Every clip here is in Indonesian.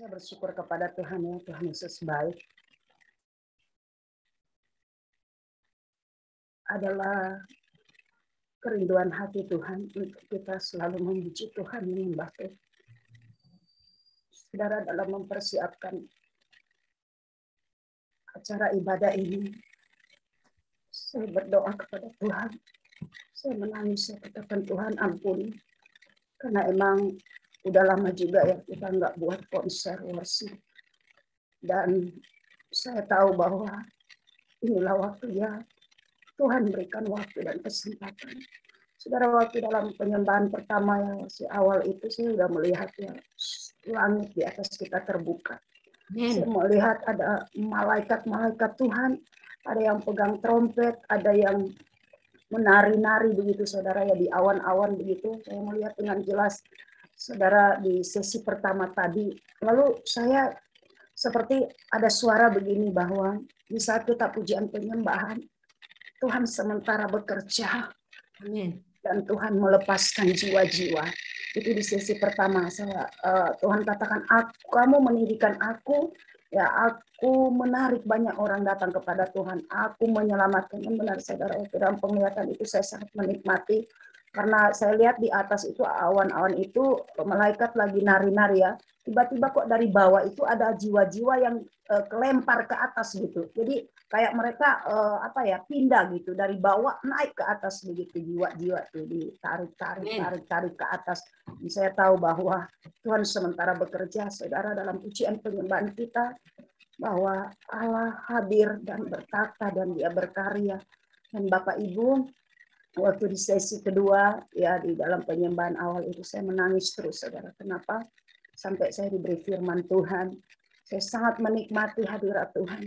Saya bersyukur kepada Tuhan ya, Tuhan Yesus baik. Adalah kerinduan hati Tuhan untuk kita selalu memuji Tuhan, menyembah Tuhan. Saudara, dalam mempersiapkan acara ibadah ini, saya berdoa kepada Tuhan. Saya menangis, saya katakan Tuhan ampuni. Karena emang udah lama juga ya kita nggak buat konser worship. Dan saya tahu bahwa inilah waktunya Tuhan berikan waktu dan kesempatan. Saudara, waktu dalam penyembahan pertama yang masih awal itu saya sudah melihat ya langit di atas kita terbuka. Saya melihat ada malaikat-malaikat Tuhan, ada yang pegang trompet, ada yang menari-nari begitu saudara ya di awan-awan begitu. Saya melihat dengan jelas saudara di sesi pertama tadi. Lalu saya seperti ada suara begini bahwa di saat kita pujian penyembahan, Tuhan sementara bekerja. Amin. Dan Tuhan melepaskan jiwa-jiwa. Itu di sesi pertama saya Tuhan katakan, kamu meninggikan aku, ya aku menarik banyak orang datang kepada Tuhan. Aku menyelamatkan. Benar saudara, dalam penglihatan itu saya sangat menikmati. Karena saya lihat di atas itu awan-awan itu malaikat lagi nari-nari ya. Tiba-tiba kok dari bawah itu ada jiwa-jiwa yang kelempar ke atas gitu. Jadi kayak mereka pindah gitu dari bawah naik ke atas begitu, jiwa-jiwa tuh ditarik ke atas. Dan saya tahu bahwa Tuhan sementara bekerja saudara dalam pujian penyembahan kita, bahwa Allah hadir dan berkata dan Dia berkarya. Dan Bapak Ibu, waktu di sesi kedua ya di dalam penyembahan awal itu saya menangis terus saudara. Kenapa? Sampai saya diberi firman Tuhan. Saya sangat menikmati hadirat Tuhan.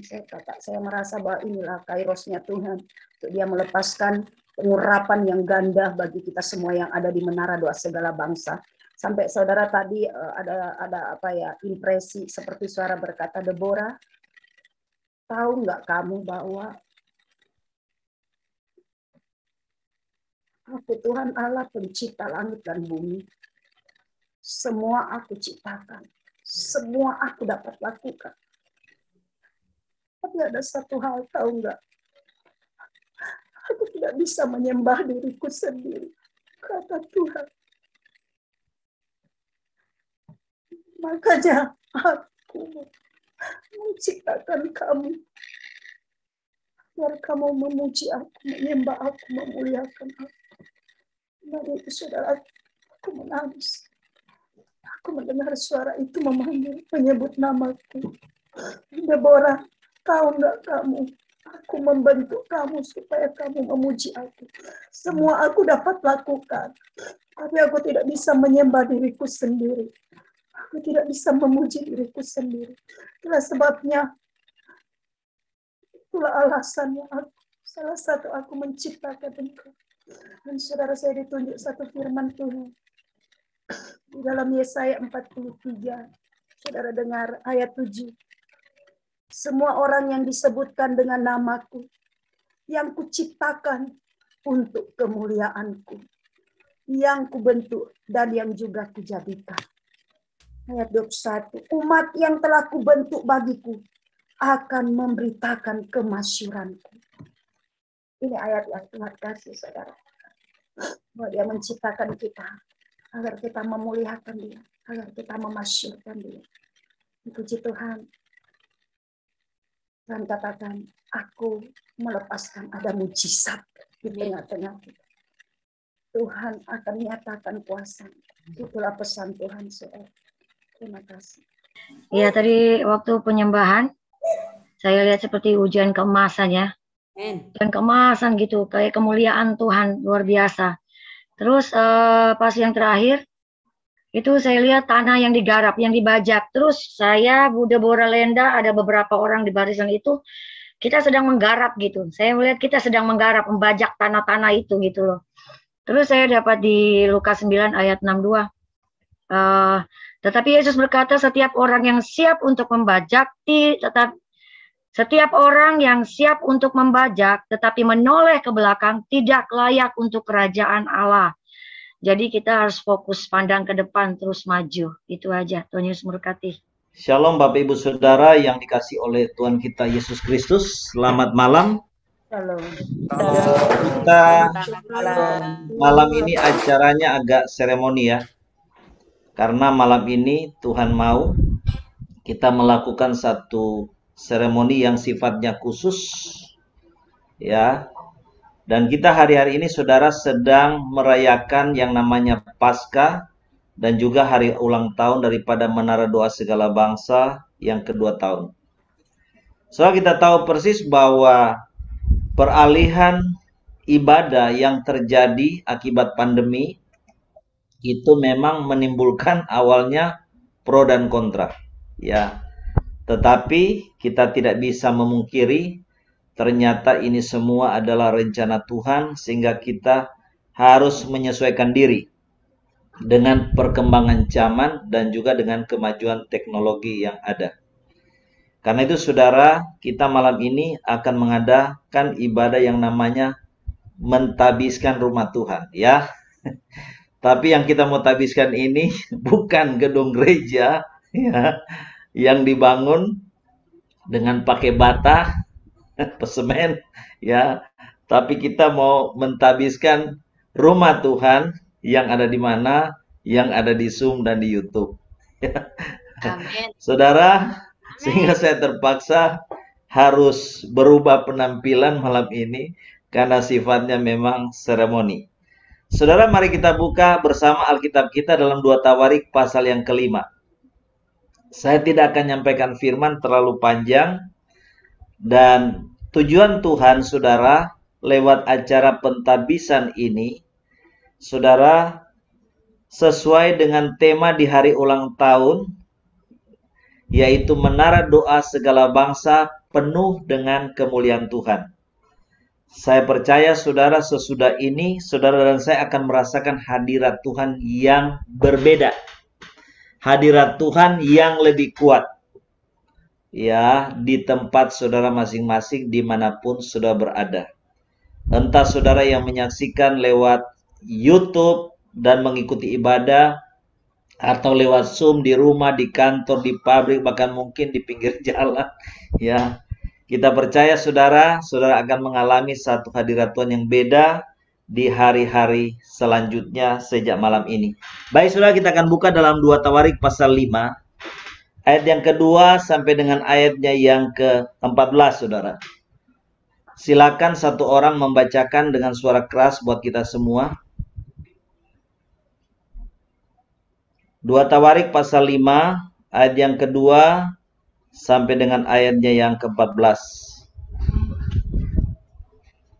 Saya merasa bahwa inilah kairosnya Tuhan untuk Dia melepaskan pengurapan yang ganda bagi kita semua yang ada di Menara Doa Segala Bangsa. Sampai saudara tadi ada impresi seperti suara berkata, Deborah, tahu nggak kamu bahwa aku Tuhan Allah pencipta langit dan bumi. Semua aku ciptakan. Semua aku dapat lakukan. Tapi ada satu hal, tahu nggak? Aku tidak bisa menyembah diriku sendiri. Kata Tuhan. Makanya aku menciptakan kamu. Biar kamu memuji aku, menyembah aku, memuliakan aku. Dari itu saudara, aku menangis. Aku mendengar suara itu memanggil, menyebut namaku. Deborah, tahu nggak kamu? Aku membentuk kamu supaya kamu memuji aku. Semua aku dapat lakukan. Tapi aku tidak bisa menyembah diriku sendiri. Aku tidak bisa memuji diriku sendiri. Itulah sebabnya, itulah alasannya aku. Salah satu aku menciptakan engkau. Dan saudara, saya ditunjuk satu firman Tuhan. Di dalam Yesaya 43, saudara dengar ayat 7. Semua orang yang disebutkan dengan namaku, yang kuciptakan untuk kemuliaanku, yang kubentuk dan yang juga kujadikan. Ayat 21, umat yang telah kubentuk bagiku akan memberitakan kemasyuranku. Ini ayat yang Tuhan kasih saudara. Bahwa Dia menciptakan kita agar kita memuliakan Dia, agar kita memasyurkan Dia. Puji Tuhan. Dan katakan, aku melepaskan ada mujizat di tengah-tengah kita. Tuhan akan nyatakan kuasa. Itulah pesan Tuhan, saudara. Terima kasih. Ya, tadi waktu penyembahan, saya lihat seperti ujian keemasan ya. Dan keemasan gitu, kayak kemuliaan Tuhan luar biasa. Terus pas yang terakhir, itu saya lihat tanah yang digarap, yang dibajak. Terus saya, Bu Deborah Lenda, ada beberapa orang di barisan itu, kita sedang menggarap gitu. Saya melihat kita sedang menggarap, membajak tanah-tanah itu gitu loh. Terus saya dapat di Lukas 9 ayat 62. Tetapi Yesus berkata, setiap orang yang siap untuk membajak, setiap orang yang siap untuk membajak, tetapi menoleh ke belakang, tidak layak untuk kerajaan Allah. Jadi kita harus fokus pandang ke depan, terus maju. Itu aja. Tuhan Yesus memberkati. Shalom Bapak Ibu Saudara yang dikasih oleh Tuhan kita Yesus Kristus. Selamat malam. Shalom. Kita malam ini acaranya agak seremoni ya. Karena malam ini Tuhan mau kita melakukan satu seremoni yang sifatnya khusus ya. Dan kita hari-hari ini saudara sedang merayakan yang namanya Paskah dan juga hari ulang tahun daripada Menara Doa Segala Bangsa yang kedua tahun. So kita tahu persis bahwa peralihan ibadah yang terjadi akibat pandemi itu memang menimbulkan awalnya pro dan kontra ya. Tetapi kita tidak bisa memungkiri ternyata ini semua adalah rencana Tuhan sehingga kita harus menyesuaikan diri dengan perkembangan zaman dan juga dengan kemajuan teknologi yang ada. Karena itu saudara, kita malam ini akan mengadakan ibadah yang namanya mentabiskan rumah Tuhan ya. Tapi yang kita mau tabiskan ini bukan gedung gereja ya, yang dibangun dengan pakai bata pesemen ya, tapi kita mau mentabiskan rumah Tuhan yang ada di mana, yang ada di Zoom dan di YouTube. Amin. Saudara, sehingga saya terpaksa harus berubah penampilan malam ini karena sifatnya memang seremoni. Saudara, mari kita buka bersama Alkitab kita dalam 2 Tawarik pasal yang kelima. Saya tidak akan menyampaikan firman terlalu panjang. Dan tujuan Tuhan, saudara, lewat acara pentabisan ini, saudara, sesuai dengan tema di hari ulang tahun, yaitu Menara Doa Segala Bangsa penuh dengan kemuliaan Tuhan. Saya percaya, saudara, sesudah ini, saudara dan saya akan merasakan hadirat Tuhan yang berbeda. Hadirat Tuhan yang lebih kuat. Ya, di tempat saudara masing-masing dimanapun saudara berada. Entah saudara yang menyaksikan lewat YouTube dan mengikuti ibadah, atau lewat Zoom di rumah, di kantor, di pabrik, bahkan mungkin di pinggir jalan. Ya, kita percaya saudara akan mengalami satu hadirat Tuhan yang beda di hari-hari selanjutnya sejak malam ini. Baik saudara, kita akan buka dalam 2 Tawarik pasal 5. Ayat yang kedua sampai dengan ayatnya yang ke-14, saudara. Silakan satu orang membacakan dengan suara keras buat kita semua. 2 Tawarik pasal 5, ayat yang kedua sampai dengan ayatnya yang ke-14.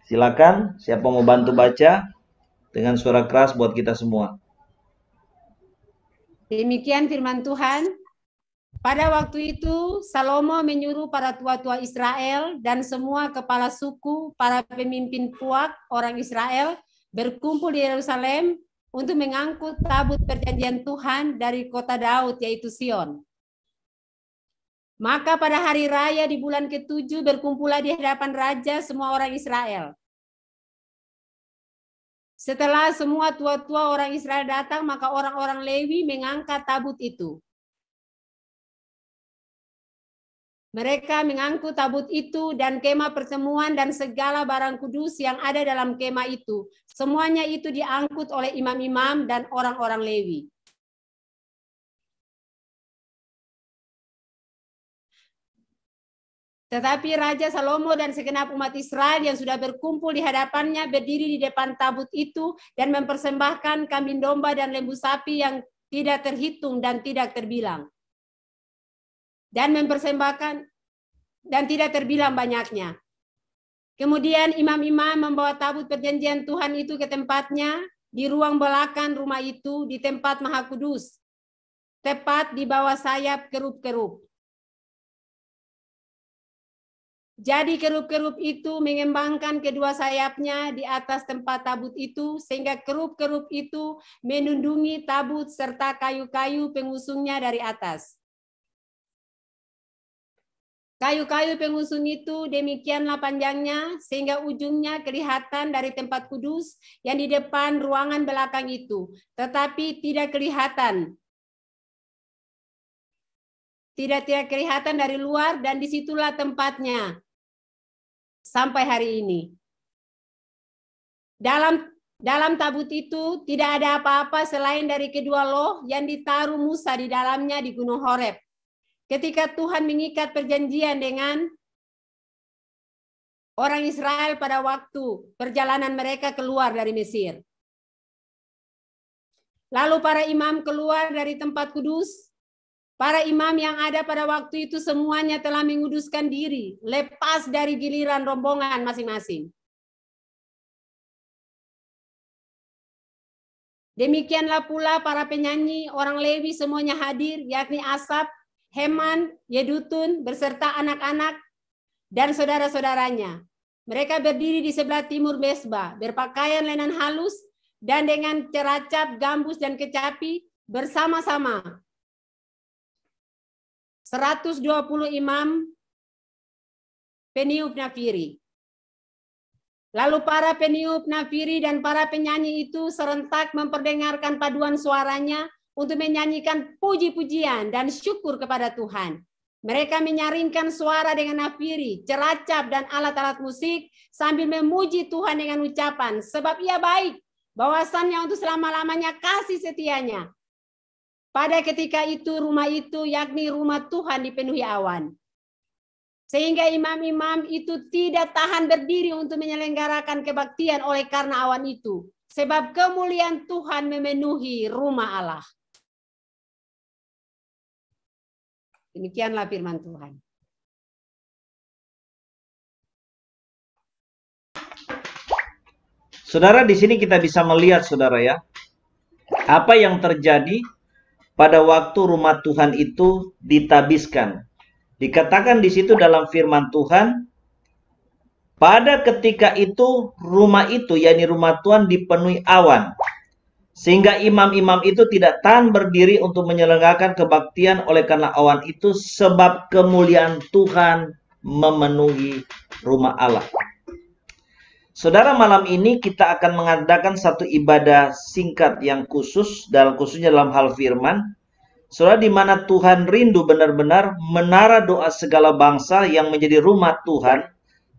Silakan, siapa mau bantu baca dengan suara keras buat kita semua. Demikian firman Tuhan. Pada waktu itu, Salomo menyuruh para tua-tua Israel dan semua kepala suku, para pemimpin puak orang Israel berkumpul di Yerusalem untuk mengangkut tabut perjanjian Tuhan dari kota Daud, yaitu Sion. Maka pada hari raya di bulan ke-7 berkumpullah di hadapan raja semua orang Israel. Setelah semua tua-tua orang Israel datang, maka orang-orang Lewi mengangkat tabut itu. Mereka mengangkut tabut itu dan kemah pertemuan dan segala barang kudus yang ada dalam kemah itu. Semuanya itu diangkut oleh imam-imam dan orang-orang Lewi. Tetapi Raja Salomo dan segenap umat Israel yang sudah berkumpul di hadapannya berdiri di depan tabut itu dan mempersembahkan kambing domba dan lembu sapi yang tidak terhitung dan tidak terbilang. Dan mempersembahkan dan tidak terbilang banyaknya. Kemudian imam-imam membawa tabut perjanjian Tuhan itu ke tempatnya di ruang belakang rumah itu di tempat Maha Kudus, tepat di bawah sayap kerub-kerub. Jadi kerub-kerub itu mengembangkan kedua sayapnya di atas tempat tabut itu, sehingga kerub-kerub itu menundungi tabut serta kayu-kayu pengusungnya dari atas. Kayu-kayu pengusung itu demikianlah panjangnya, sehingga ujungnya kelihatan dari tempat kudus yang di depan ruangan belakang itu, tetapi tidak kelihatan tidak kelihatan dari luar, dan disitulah tempatnya sampai hari ini. Dalam tabut itu tidak ada apa-apa selain dari kedua loh yang ditaruh Musa di dalamnya di Gunung Horeb. Ketika Tuhan mengikat perjanjian dengan orang Israel pada waktu perjalanan mereka keluar dari Mesir. Lalu para imam keluar dari tempat kudus. Para imam yang ada pada waktu itu semuanya telah menguduskan diri, lepas dari giliran rombongan masing-masing. Demikianlah pula para penyanyi, orang Lewi semuanya hadir, yakni Asaf, Heman, Yedutun, beserta anak-anak dan saudara-saudaranya. Mereka berdiri di sebelah timur Mesbah, berpakaian lenan halus, dan dengan ceracap, gambus, dan kecapi bersama-sama. 120 imam peniup nafiri. Lalu para peniup nafiri dan para penyanyi itu serentak memperdengarkan paduan suaranya untuk menyanyikan puji-pujian dan syukur kepada Tuhan. Mereka menyaringkan suara dengan nafiri, ceracap, dan alat-alat musik sambil memuji Tuhan dengan ucapan, sebab Ia baik, bahwasannya untuk selama-lamanya kasih setianya. Pada ketika itu rumah itu, yakni rumah Tuhan, dipenuhi awan. Sehingga imam-imam itu tidak tahan berdiri untuk menyelenggarakan kebaktian oleh karena awan itu. Sebab kemuliaan Tuhan memenuhi rumah Allah. Demikianlah firman Tuhan. Saudara, di sini kita bisa melihat, saudara ya, apa yang terjadi pada waktu rumah Tuhan itu ditabiskan. Dikatakan di situ dalam firman Tuhan, pada ketika itu rumah itu, yakni rumah Tuhan, dipenuhi awan. Sehingga imam-imam itu tidak tahan berdiri untuk menyelenggarakan kebaktian oleh karena awan itu, sebab kemuliaan Tuhan memenuhi rumah Allah. Saudara, malam ini kita akan mengadakan satu ibadah singkat yang khususnya dalam hal firman. Saudara, di mana Tuhan rindu benar-benar menara doa segala bangsa yang menjadi rumah Tuhan,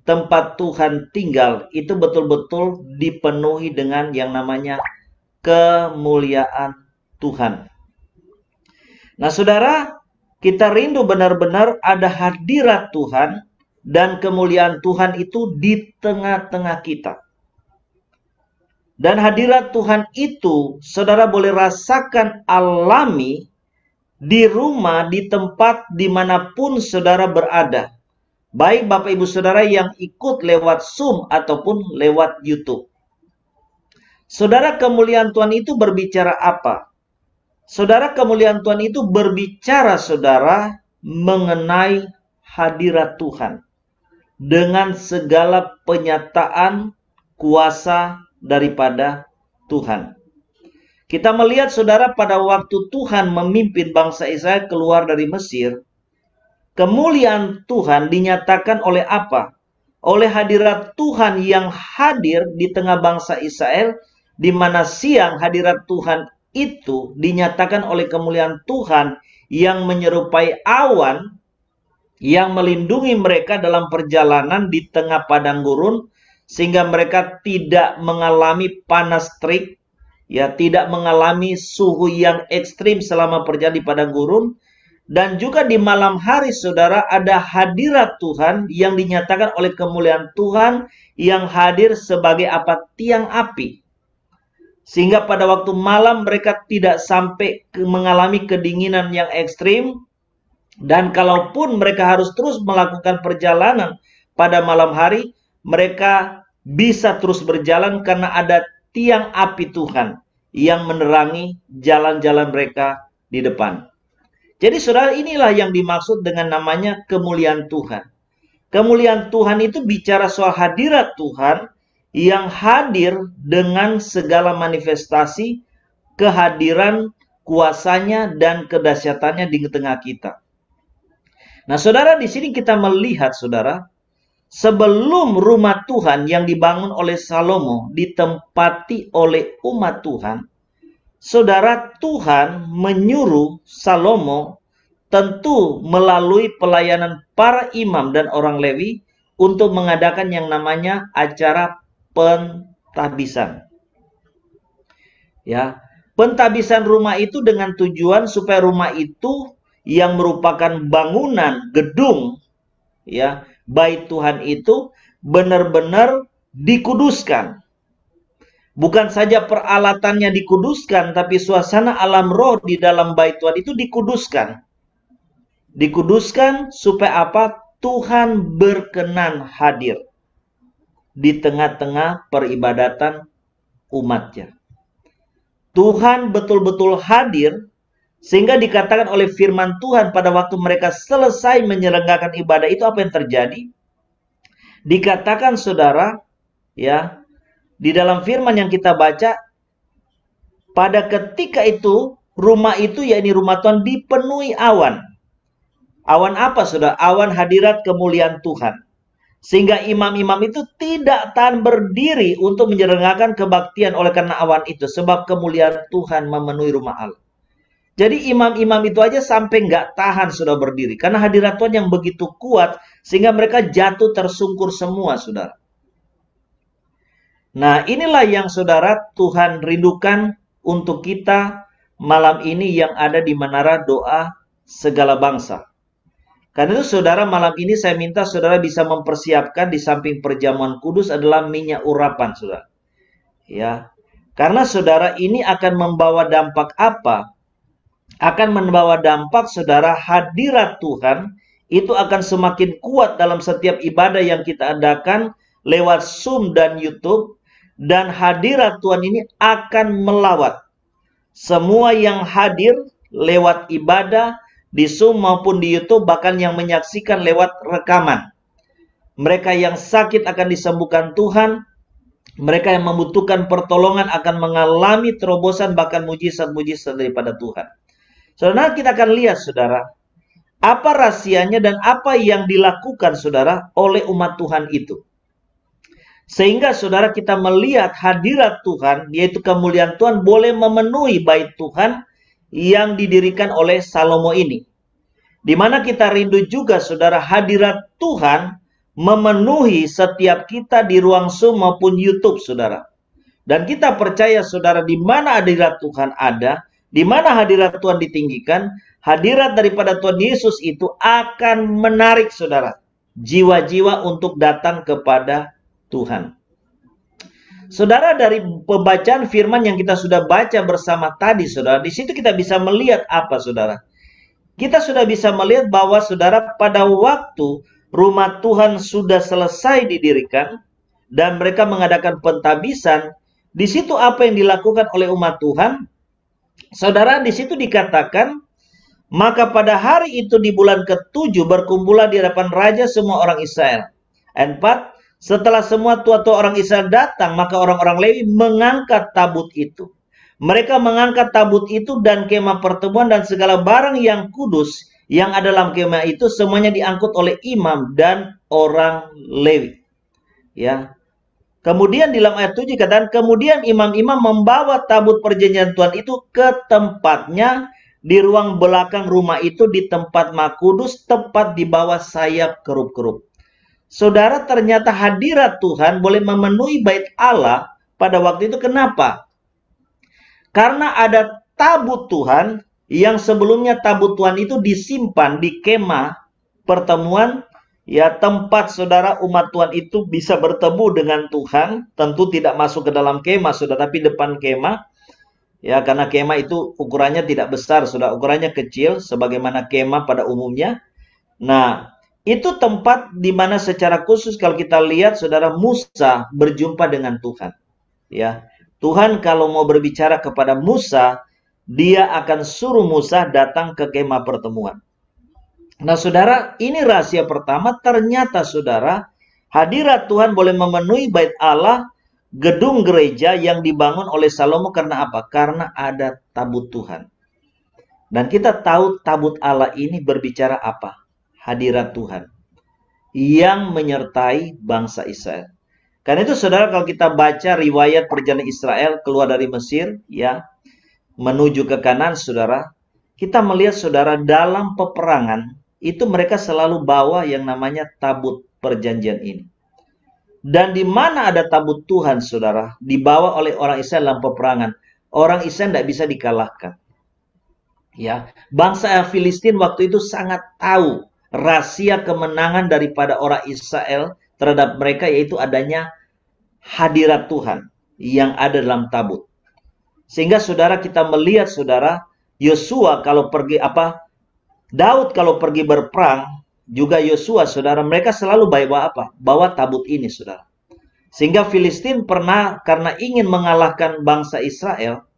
tempat Tuhan tinggal, itu betul-betul dipenuhi dengan yang namanya kemuliaan Tuhan. Nah, saudara, kita rindu benar-benar ada hadirat Tuhan dan kemuliaan Tuhan itu di tengah-tengah kita. Dan hadirat Tuhan itu, saudara boleh rasakan alami di rumah, di tempat dimanapun saudara berada. Baik Bapak Ibu Saudara yang ikut lewat Zoom ataupun lewat YouTube. Saudara, kemuliaan Tuhan itu berbicara apa? Saudara, kemuliaan Tuhan itu berbicara, saudara, mengenai hadirat Tuhan. Dengan segala penyataan kuasa daripada Tuhan. Kita melihat, saudara, pada waktu Tuhan memimpin bangsa Israel keluar dari Mesir, kemuliaan Tuhan dinyatakan oleh apa? Oleh hadirat Tuhan yang hadir di tengah bangsa Israel, di mana siang hadirat Tuhan itu dinyatakan oleh kemuliaan Tuhan yang menyerupai awan yang melindungi mereka dalam perjalanan di tengah padang gurun, sehingga mereka tidak mengalami panas terik, ya, tidak mengalami suhu yang ekstrim selama perjalanan di padang gurun. Dan juga di malam hari, saudara, ada hadirat Tuhan yang dinyatakan oleh kemuliaan Tuhan yang hadir sebagai apa? Tiang api. Sehingga pada waktu malam mereka tidak sampai mengalami kedinginan yang ekstrim. Dan kalaupun mereka harus terus melakukan perjalanan pada malam hari, mereka bisa terus berjalan karena ada tiang api Tuhan yang menerangi jalan-jalan mereka di depan. Jadi saudara, inilah yang dimaksud dengan namanya kemuliaan Tuhan. Kemuliaan Tuhan itu bicara soal hadirat Tuhan yang hadir dengan segala manifestasi kehadiran kuasanya dan kedahsyatannya di tengah kita. Nah, saudara, di sini kita melihat, saudara, sebelum rumah Tuhan yang dibangun oleh Salomo ditempati oleh umat Tuhan, saudara, Tuhan menyuruh Salomo tentu melalui pelayanan para imam dan orang Lewi untuk mengadakan yang namanya acara pentahbisan. Ya, pentahbisan rumah itu dengan tujuan supaya rumah itu yang merupakan bangunan gedung, ya, bait Tuhan itu benar-benar dikuduskan. Bukan saja peralatannya dikuduskan, tapi suasana alam roh di dalam bait Tuhan itu dikuduskan. Dikuduskan supaya apa? Tuhan berkenan hadir di tengah-tengah peribadatan umatnya. Tuhan betul-betul hadir, sehingga dikatakan oleh firman Tuhan pada waktu mereka selesai menyelenggarakan ibadah itu, apa yang terjadi? Dikatakan saudara, ya, di dalam firman yang kita baca, pada ketika itu rumah itu, yakni rumah Tuhan, dipenuhi awan. Awan apa saudara? Awan hadirat kemuliaan Tuhan. Sehingga imam-imam itu tidak tahan berdiri untuk menyelenggarakan kebaktian oleh karena awan itu. Sebab kemuliaan Tuhan memenuhi rumah Allah. Jadi imam-imam itu aja sampai nggak tahan sudah berdiri. Karena hadirat Tuhan yang begitu kuat. Sehingga mereka jatuh tersungkur semua saudara. Nah inilah yang saudara Tuhan rindukan untuk kita malam ini yang ada di Menara Doa Segala Bangsa. Karena itu saudara, malam ini saya minta saudara bisa mempersiapkan di samping perjamuan kudus adalah minyak urapan saudara. Ya. Karena saudara ini akan membawa dampak apa? Akan membawa dampak saudara, hadirat Tuhan itu akan semakin kuat dalam setiap ibadah yang kita adakan lewat Zoom dan YouTube. Dan hadirat Tuhan ini akan melawat semua yang hadir lewat ibadah di Zoom maupun di YouTube, bahkan yang menyaksikan lewat rekaman. Mereka yang sakit akan disembuhkan Tuhan. Mereka yang membutuhkan pertolongan akan mengalami terobosan bahkan mujizat-mujizat daripada Tuhan. Saudara, kita akan lihat saudara, apa rahasianya dan apa yang dilakukan saudara oleh umat Tuhan itu. Sehingga saudara kita melihat hadirat Tuhan, yaitu kemuliaan Tuhan boleh memenuhi bait Tuhan yang didirikan oleh Salomo ini. Di mana kita rindu juga saudara hadirat Tuhan memenuhi setiap kita di ruang Zoom maupun YouTube saudara. Dan kita percaya saudara, di mana hadirat Tuhan ada, di mana hadirat Tuhan ditinggikan, hadirat daripada Tuhan Yesus itu akan menarik saudara jiwa-jiwa untuk datang kepada Tuhan. Saudara, dari pembacaan firman yang kita sudah baca bersama tadi saudara, di situ kita bisa melihat apa saudara? Kita sudah bisa melihat bahwa saudara pada waktu rumah Tuhan sudah selesai didirikan dan mereka mengadakan pentahbisan, di situ apa yang dilakukan oleh umat Tuhan? Saudara, di situ dikatakan, maka pada hari itu di bulan ke-7 berkumpullah di hadapan raja semua orang Israel. Ayat 4, setelah semua tua-tua orang Israel datang, maka orang-orang Lewi mengangkat tabut itu. Mereka mengangkat tabut itu dan kemah pertemuan dan segala barang yang kudus yang ada dalam kemah itu semuanya diangkut oleh imam dan orang Lewi. Ya. Kemudian di dalam ayat 7 katakan, kemudian imam-imam membawa tabut perjanjian Tuhan itu ke tempatnya di ruang belakang rumah itu di tempat Maha Kudus, tepat di bawah sayap kerup-kerup. Saudara, ternyata hadirat Tuhan boleh memenuhi bait Allah pada waktu itu. Kenapa? Karena ada tabut Tuhan yang sebelumnya tabut Tuhan itu disimpan di kemah pertemuan, ya, tempat saudara umat Tuhan itu bisa bertemu dengan Tuhan. Tentu tidak masuk ke dalam kemah saudara, tapi depan kemah. Ya, karena kemah itu ukurannya tidak besar saudara, ukurannya kecil sebagaimana kemah pada umumnya. Nah, itu tempat di mana secara khusus kalau kita lihat saudara, Musa berjumpa dengan Tuhan. Ya, Tuhan kalau mau berbicara kepada Musa, dia akan suruh Musa datang ke kemah pertemuan. Nah saudara, ini rahasia pertama. Ternyata saudara, hadirat Tuhan boleh memenuhi bait Allah, gedung gereja yang dibangun oleh Salomo. Karena apa? Karena ada tabut Tuhan. Dan kita tahu tabut Allah ini berbicara apa? Hadirat Tuhan yang menyertai bangsa Israel. Karena itu saudara, kalau kita baca riwayat perjalanan Israel keluar dari Mesir, ya, menuju ke Kanaan saudara, kita melihat saudara dalam peperangan itu mereka selalu bawa yang namanya tabut perjanjian ini. Dan di mana ada tabut Tuhan, saudara, dibawa oleh orang Israel dalam peperangan, orang Israel tidak bisa dikalahkan. Ya, bangsa Filistin waktu itu sangat tahu rahasia kemenangan daripada orang Israel terhadap mereka, yaitu adanya hadirat Tuhan yang ada dalam tabut. Sehingga saudara kita melihat saudara, Yosua kalau pergi Daud kalau pergi berperang, juga Yosua saudara, mereka selalu bawa bawa tabut ini saudara. Sehingga Filistin pernah, karena ingin mengalahkan bangsa Israel,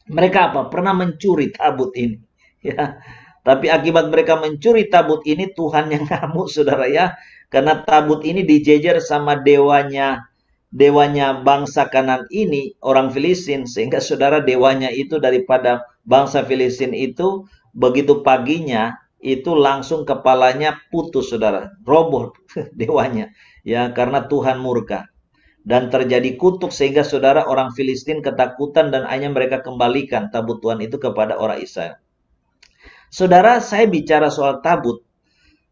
mereka pernah mencuri tabut ini. Ya. Tapi akibat mereka mencuri tabut ini, Tuhan yang ngamuk saudara ya. Karena tabut ini dijejer sama dewanya bangsa Kanan ini, orang Filistin. Sehingga saudara, dewanya itu daripada bangsa Filistin itu, begitu paginya, itu langsung kepalanya putus saudara. Roboh dewanya. Ya, karena Tuhan murka. Dan terjadi kutuk sehingga saudara orang Filistin ketakutan dan hanya mereka kembalikan tabut Tuhan itu kepada orang Israel. Saudara, saya bicara soal tabut.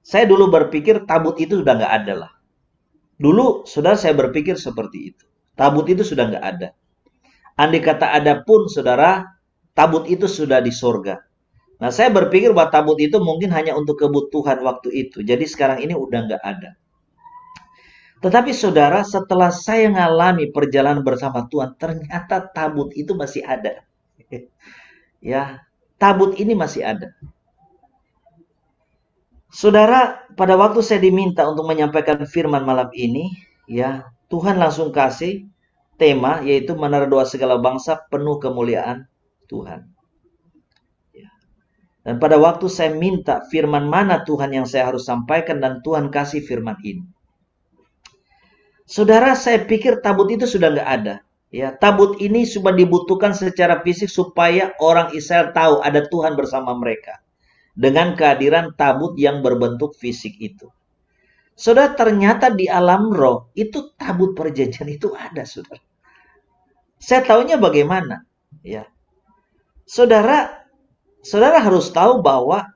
Saya dulu berpikir tabut itu sudah nggak ada lah. Dulu saudara saya berpikir seperti itu. Tabut itu sudah nggak ada. Andai kata ada pun saudara, tabut itu sudah di sorga. Nah saya berpikir bahwa tabut itu mungkin hanya untuk kebutuhan waktu itu. Jadi sekarang ini udah nggak ada. Tetapi saudara, setelah saya mengalami perjalanan bersama Tuhan, ternyata tabut itu masih ada. Ya, tabut ini masih ada. Saudara, pada waktu saya diminta untuk menyampaikan firman malam ini, ya, Tuhan langsung kasih tema, yaitu menara doa segala bangsa penuh kemuliaan Tuhan. Ya. Dan pada waktu saya minta firman mana Tuhan yang saya harus sampaikan, dan Tuhan kasih firman ini. Saudara, saya pikir tabut itu sudah nggak ada. Ya, tabut ini cuma dibutuhkan secara fisik supaya orang Israel tahu ada Tuhan bersama mereka. Dengan kehadiran tabut yang berbentuk fisik itu. Saudara, ternyata di alam roh itu tabut perjanjian itu ada, saudara. Saya tahunya bagaimana? Ya, saudara harus tahu bahwa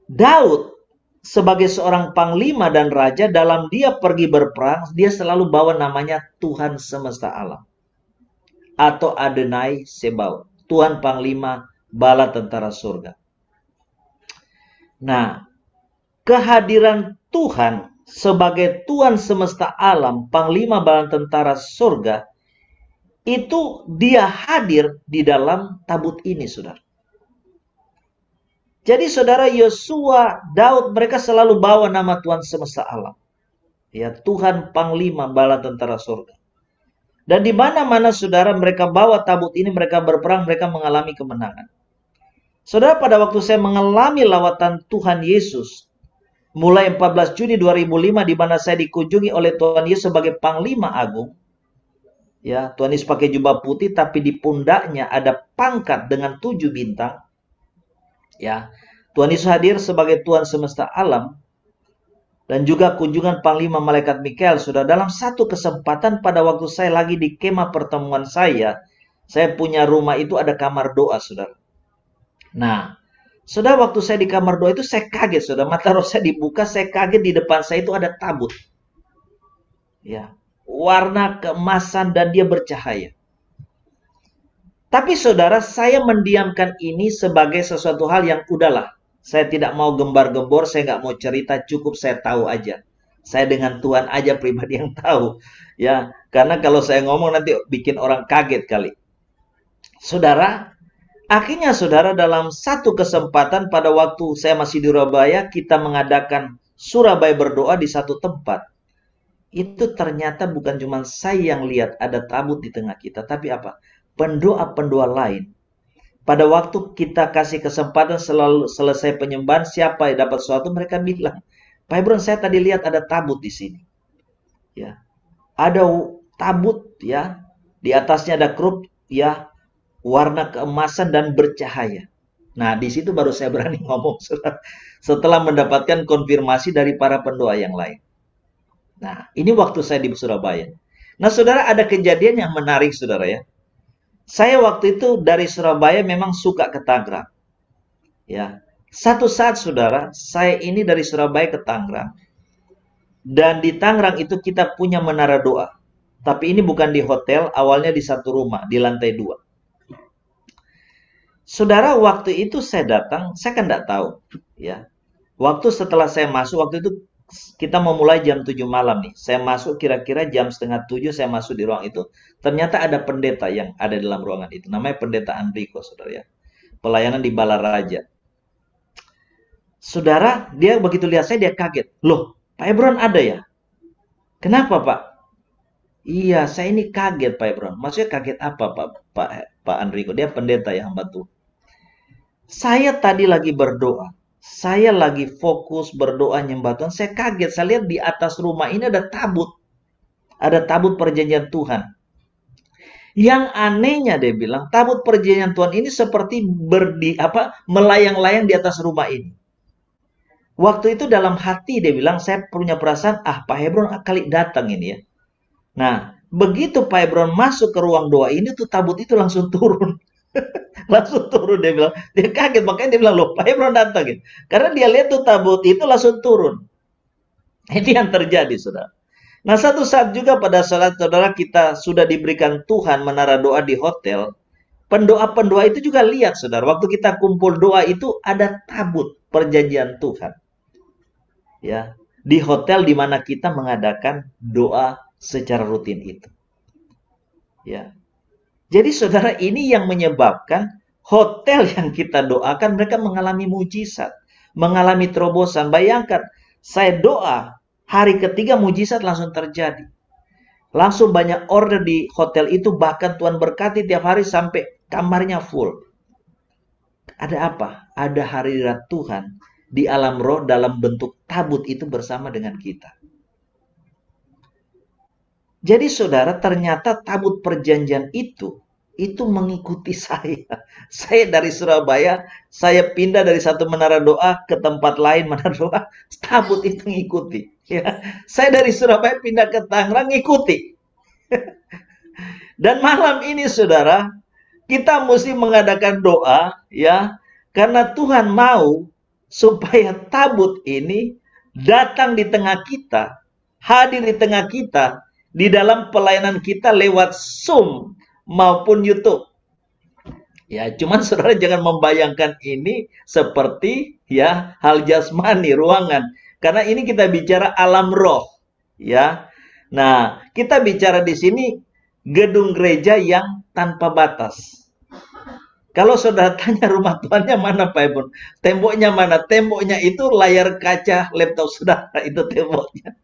Daud sebagai seorang panglima dan raja, dalam dia pergi berperang, dia selalu bawa namanya Tuhan semesta alam. Atau Adonai Sebaot. Tuhan panglima bala tentara surga. Nah, kehadiran Tuhan sebagai Tuhan semesta alam, panglima bala tentara surga, itu dia hadir di dalam tabut ini, saudara. Jadi saudara, Yosua, Daud, mereka selalu bawa nama Tuhan semesta alam. Ya, Tuhan panglima bala tentara surga. Dan di mana-mana saudara mereka bawa tabut ini, mereka berperang, mereka mengalami kemenangan. Saudara, pada waktu saya mengalami lawatan Tuhan Yesus, mulai 14 Juni 2005, di mana saya dikunjungi oleh Tuhan Yesus sebagai panglima agung. Ya, Tuhan Yesus pakai jubah putih, tapi di pundaknya ada pangkat dengan 7 bintang. Ya, Tuhan Yesus hadir sebagai Tuhan semesta alam, dan juga kunjungan panglima malaikat Mikael. Sudah dalam satu kesempatan pada waktu saya lagi di kemah pertemuan saya punya rumah itu ada kamar doa, saudara. Nah, saudara, waktu saya di kamar doa itu saya kaget, saudara, mata roh saya dibuka, saya kaget di depan saya itu ada tabut. Ya, warna keemasan dan dia bercahaya. Tapi saudara, saya mendiamkan ini sebagai sesuatu hal yang udahlah. Saya tidak mau gembar-gembor, saya nggak mau cerita, cukup saya tahu aja. Saya dengan Tuhan aja pribadi yang tahu. Ya, karena kalau saya ngomong nanti bikin orang kaget kali. Saudara, akhirnya saudara dalam satu kesempatan pada waktu saya masih di Surabaya, kita mengadakan Surabaya berdoa di satu tempat. Itu ternyata bukan cuma saya yang lihat ada tabut di tengah kita, tapi apa? Pendoa-pendoa lain. Pada waktu kita kasih kesempatan selalu selesai penyembahan, siapa yang dapat sesuatu, mereka bilang, Pak Hebron, saya tadi lihat ada tabut di sini. Ya, ada tabut, ya, di atasnya ada kerup, ya, warna keemasan dan bercahaya. Nah, di situ baru saya berani ngomong setelah mendapatkan konfirmasi dari para pendoa yang lain. Nah, ini waktu saya di Surabaya. Nah, saudara, ada kejadian yang menarik, saudara ya. Saya waktu itu dari Surabaya memang suka ke Tangerang. Ya, satu saat saudara, saya ini dari Surabaya ke Tangerang. Dan di Tangerang itu kita punya menara doa. Tapi ini bukan di hotel, awalnya di satu rumah, di lantai 2. Saudara, waktu itu saya datang, saya kan tidak tahu. Ya, waktu setelah saya masuk, waktu itu kita mau mulai jam 7 malam nih. Saya masuk kira-kira jam setengah 7 saya masuk di ruang itu. Ternyata ada pendeta yang ada dalam ruangan itu. Namanya pendeta Enrico, saudara ya. Pelayanan di Balaraja. Saudara, dia begitu lihat saya, dia kaget. Loh, Pak Ebron ada ya? Kenapa, Pak? Iya, saya ini kaget, Pak Ebron. Maksudnya kaget apa, Pak Enrico? Dia pendeta ya, hamba Tuhan. Saya tadi lagi berdoa. Saya lagi fokus berdoa nyembah Tuhan. Saya kaget. Saya lihat di atas rumah ini ada tabut. Ada tabut perjanjian Tuhan. Yang anehnya dia bilang, tabut perjanjian Tuhan ini seperti melayang-layang di atas rumah ini. Waktu itu dalam hati dia bilang, saya punya perasaan, Pak Hebron kali datang ini ya. Nah, begitu Pak Hebron masuk ke ruang doa ini, tuh tabut itu langsung turun. Langsung turun, dia bilang. Dia kaget, makanya dia bilang, loh Pak Hebron datang gitu. Karena dia lihat tuh tabut itu langsung turun. Ini yang terjadi, saudara. Nah, satu saat juga pada saat saudara kita sudah diberikan Tuhan menara doa di hotel, pendoa-pendoa itu juga lihat, saudara. Waktu kita kumpul doa itu ada tabut perjanjian Tuhan. Ya, di hotel di mana kita mengadakan doa secara rutin itu. Ya. Jadi saudara, ini yang menyebabkan hotel yang kita doakan mereka mengalami mujizat, mengalami terobosan. Bayangkan, saya doa hari ketiga mujizat langsung terjadi. Langsung banyak order di hotel itu, bahkan Tuhan berkati tiap hari sampai kamarnya full. Ada apa? Ada hadirat Tuhan di alam roh dalam bentuk tabut itu bersama dengan kita. Jadi saudara, ternyata tabut perjanjian itu mengikuti saya. Saya dari Surabaya, saya pindah dari satu menara doa ke tempat lain menara doa, tabut itu mengikuti. Ya. Saya dari Surabaya pindah ke Tangerang, ngikuti. Dan malam ini saudara, kita mesti mengadakan doa, ya, karena Tuhan mau supaya tabut ini datang di tengah kita, hadir di tengah kita, di dalam pelayanan kita lewat Zoom maupun YouTube. Ya, cuman saudara jangan membayangkan ini seperti ya hal jasmani, ruangan. Karena ini kita bicara alam roh, ya. Nah, kita bicara di sini gedung gereja yang tanpa batas. Kalau saudara tanya rumah Tuhannya mana Pak Ebon? Temboknya mana? Temboknya itu layar kaca laptop saudara, itu temboknya.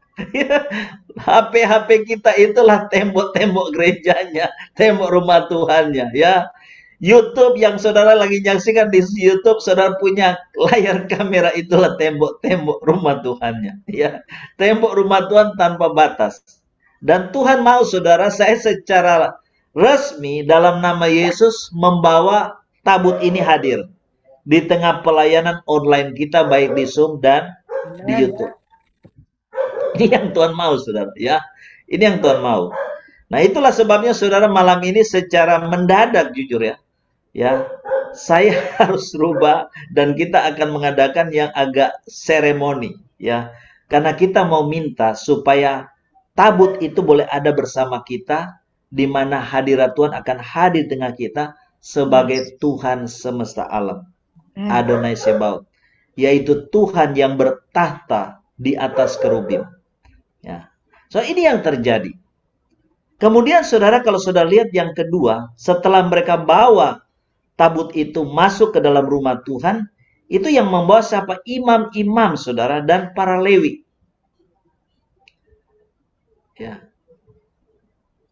HP-HP kita itulah tembok-tembok gerejanya, tembok rumah Tuhannya, ya. YouTube yang saudara lagi nyaksikan di YouTube, saudara punya layar kamera, itulah tembok-tembok rumah Tuhannya, ya. Tembok rumah Tuhan tanpa batas. Dan Tuhan mau saudara, saya secara resmi dalam nama Yesus membawa tabut ini hadir di tengah pelayanan online kita, baik di Zoom dan di YouTube. Ini yang Tuhan mau, saudara, ya. Ini yang Tuhan mau. Nah, itulah sebabnya saudara malam ini secara mendadak jujur ya. Ya, saya harus rubah dan kita akan mengadakan yang agak seremoni, ya. Karena kita mau minta supaya tabut itu boleh ada bersama kita, di mana hadirat Tuhan akan hadir di tengah kita sebagai Tuhan semesta alam. Adonai Sebaot, yaitu Tuhan yang bertahta di atas kerubim. Ya. So ini yang terjadi. Kemudian saudara, kalau saudara lihat yang kedua, setelah mereka bawa tabut itu masuk ke dalam rumah Tuhan, itu yang membawa siapa? Imam-imam saudara dan para Lewi. Ya.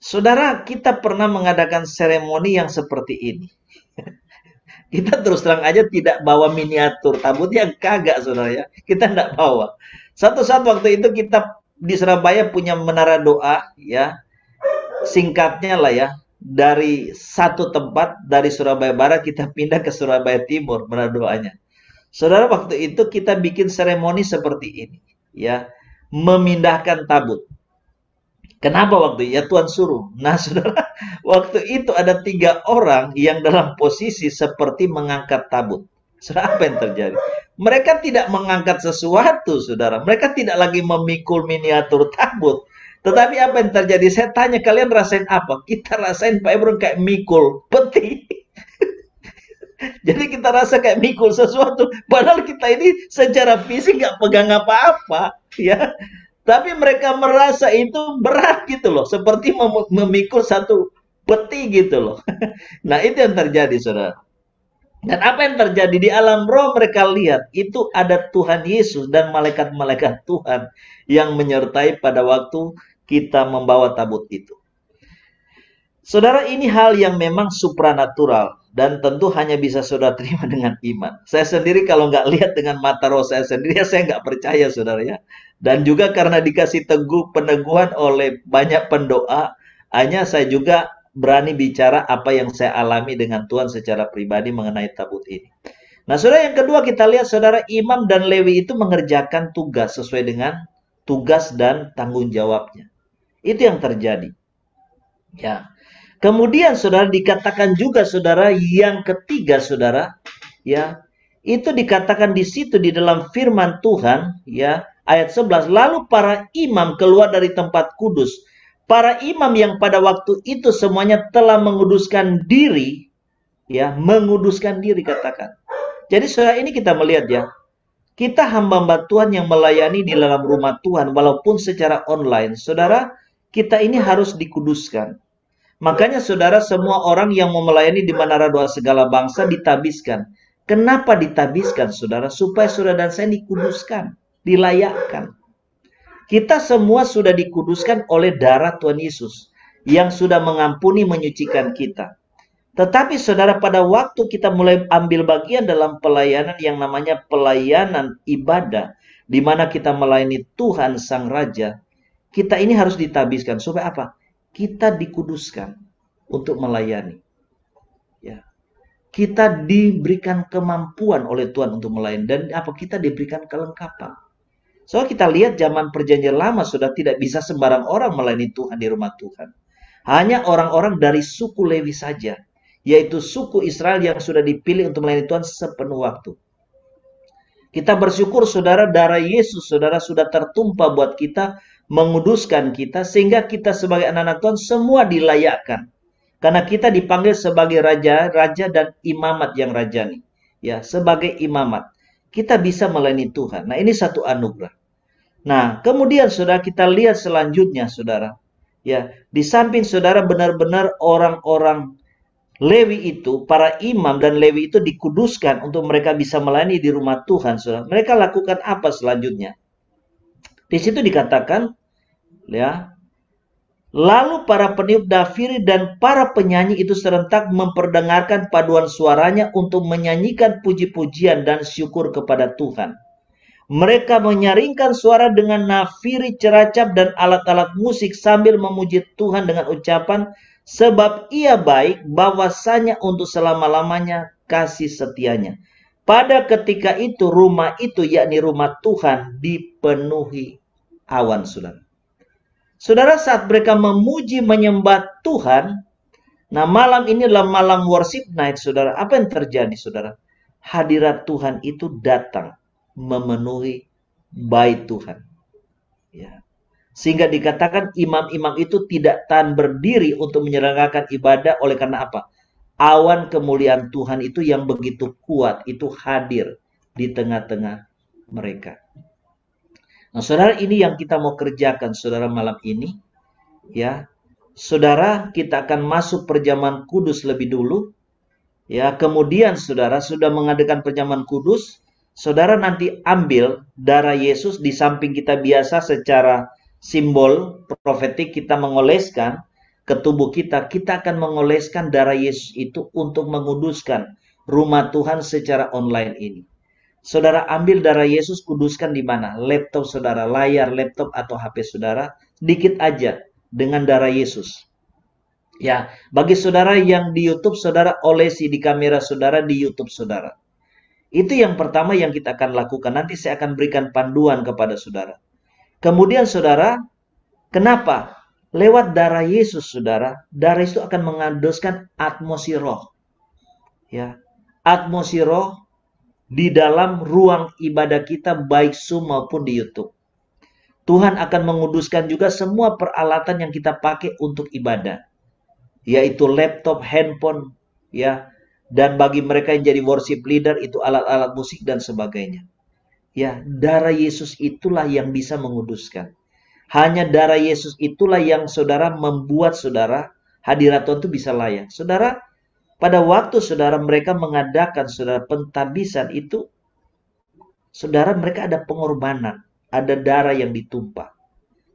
Saudara, kita pernah mengadakan seremoni yang seperti ini. Kita terus terang aja tidak bawa miniatur tabut, yang kagak saudara ya. Kita tidak bawa. Satu saat waktu itu kita di Surabaya punya menara doa, ya. Singkatnya lah ya, dari satu tempat dari Surabaya Barat kita pindah ke Surabaya Timur menara doanya. Saudara, waktu itu kita bikin seremoni seperti ini, ya, memindahkan tabut. Kenapa waktu itu? Ya Tuhan suruh. Nah, saudara, waktu itu ada 3 orang yang dalam posisi seperti mengangkat tabut. Saudara, apa yang terjadi? Mereka tidak mengangkat sesuatu, saudara. Mereka tidak lagi memikul miniatur tabut. Tetapi apa yang terjadi? Saya tanya, kalian rasain apa? Kita rasain Pak Ebron kayak mikul peti. Jadi kita rasa kayak mikul sesuatu. Padahal kita ini secara fisik nggak pegang apa-apa. Ya. Tapi mereka merasa itu berat gitu loh. Seperti memikul satu peti gitu loh. Nah, itu yang terjadi, saudara. Dan apa yang terjadi di alam roh mereka lihat. Itu ada Tuhan Yesus dan malaikat-malaikat Tuhan yang menyertai pada waktu kita membawa tabut itu. Saudara, ini hal yang memang supranatural. Dan tentu hanya bisa saudara terima dengan iman. Saya sendiri kalau nggak lihat dengan mata roh saya sendiri, saya nggak percaya, saudara ya. Dan juga karena dikasih peneguhan oleh banyak pendoa, hanya saya juga berani bicara apa yang saya alami dengan Tuhan secara pribadi mengenai tabut ini. Nah, saudara, yang kedua kita lihat, saudara, Imam dan Lewi itu mengerjakan tugas sesuai dengan tugas dan tanggung jawabnya. Itu yang terjadi. Ya. Kemudian saudara dikatakan juga, saudara, yang ketiga, saudara, ya, itu dikatakan di situ di dalam firman Tuhan, ya, ayat 11, lalu para imam keluar dari tempat kudus. Para imam yang pada waktu itu semuanya telah menguduskan diri, ya, menguduskan diri katakan. Jadi saudara, ini kita melihat ya, kita hamba-hamba Tuhan yang melayani di dalam rumah Tuhan walaupun secara online, saudara, kita ini harus dikuduskan. Makanya saudara, semua orang yang mau melayani di Menara Doa Segala Bangsa ditabiskan. Kenapa ditabiskan, saudara? Supaya saudara dan saya dikuduskan, dilayakkan. Kita semua sudah dikuduskan oleh darah Tuhan Yesus yang sudah mengampuni, menyucikan kita. Tetapi saudara, pada waktu kita mulai ambil bagian dalam pelayanan yang namanya pelayanan ibadah, di mana kita melayani Tuhan Sang Raja, kita ini harus ditabiskan. Supaya apa? Kita dikuduskan untuk melayani. Ya. Kita diberikan kemampuan oleh Tuhan untuk melayani. Dan apa? Kita diberikan kelengkapan. Soalnya kita lihat zaman perjanjian lama sudah tidak bisa sembarang orang melayani Tuhan di rumah Tuhan. Hanya orang-orang dari suku Lewi saja. Yaitu suku Israel yang sudah dipilih untuk melayani Tuhan sepenuh waktu. Kita bersyukur saudara, darah Yesus saudara sudah tertumpah buat kita, menguduskan kita, sehingga kita sebagai anak-anak Tuhan semua dilayakkan. Karena kita dipanggil sebagai raja dan imamat yang rajani. Ya, sebagai imamat. Kita bisa melayani Tuhan. Nah, ini satu anugerah. Nah, kemudian saudara kita lihat selanjutnya, saudara. Ya, di samping saudara benar-benar orang-orang Lewi itu, para imam dan Lewi itu dikuduskan untuk mereka bisa melayani di rumah Tuhan, saudara. Mereka lakukan apa selanjutnya? Di situ dikatakan, ya, lalu para peniup dafiri dan para penyanyi itu serentak memperdengarkan paduan suaranya untuk menyanyikan puji-pujian dan syukur kepada Tuhan. Mereka menyaringkan suara dengan nafiri, ceracap, dan alat-alat musik sambil memuji Tuhan dengan ucapan, sebab ia baik, bahwasanya untuk selama-lamanya kasih setianya. Pada ketika itu rumah itu, yakni rumah Tuhan, dipenuhi awan, saudara. Saudara, saat mereka memuji menyembah Tuhan, nah malam ini adalah malam worship night, saudara. Apa yang terjadi, saudara? Hadirat Tuhan itu datang memenuhi bait Tuhan. Ya. Sehingga dikatakan imam-imam itu tidak tahan berdiri untuk menyelenggarakan ibadah oleh karena apa? Awan kemuliaan Tuhan itu yang begitu kuat itu hadir di tengah-tengah mereka. Nah, saudara, ini yang kita mau kerjakan, saudara, malam ini. Ya, saudara, kita akan masuk perjamuan kudus lebih dulu. Ya, kemudian saudara sudah mengadakan perjamuan kudus, saudara nanti ambil darah Yesus di samping kita biasa secara simbol profetik kita mengoleskan ke tubuh kita. Kita akan mengoleskan darah Yesus itu untuk menguduskan rumah Tuhan secara online ini. Saudara ambil darah Yesus, kuduskan di mana? Laptop saudara, layar laptop atau HP saudara, sedikit aja dengan darah Yesus. Ya, bagi saudara yang di YouTube, saudara olesi di kamera saudara, di YouTube saudara. Itu yang pertama yang kita akan lakukan. Nanti saya akan berikan panduan kepada saudara. Kemudian saudara, kenapa? Lewat darah Yesus, saudara, darah itu akan menganduskan atmosfer roh. Ya, atmosfer roh di dalam ruang ibadah kita, baik Zoom maupun di YouTube. Tuhan akan menguduskan juga semua peralatan yang kita pakai untuk ibadah, yaitu laptop, handphone, ya, dan bagi mereka yang jadi worship leader itu alat-alat musik dan sebagainya. Ya, darah Yesus itulah yang bisa menguduskan. Hanya darah Yesus itulah yang saudara membuat saudara hadirat Tuhan itu bisa layak. Saudara, pada waktu saudara mereka mengadakan saudara pentabisan itu, saudara mereka ada pengorbanan, ada darah yang ditumpah.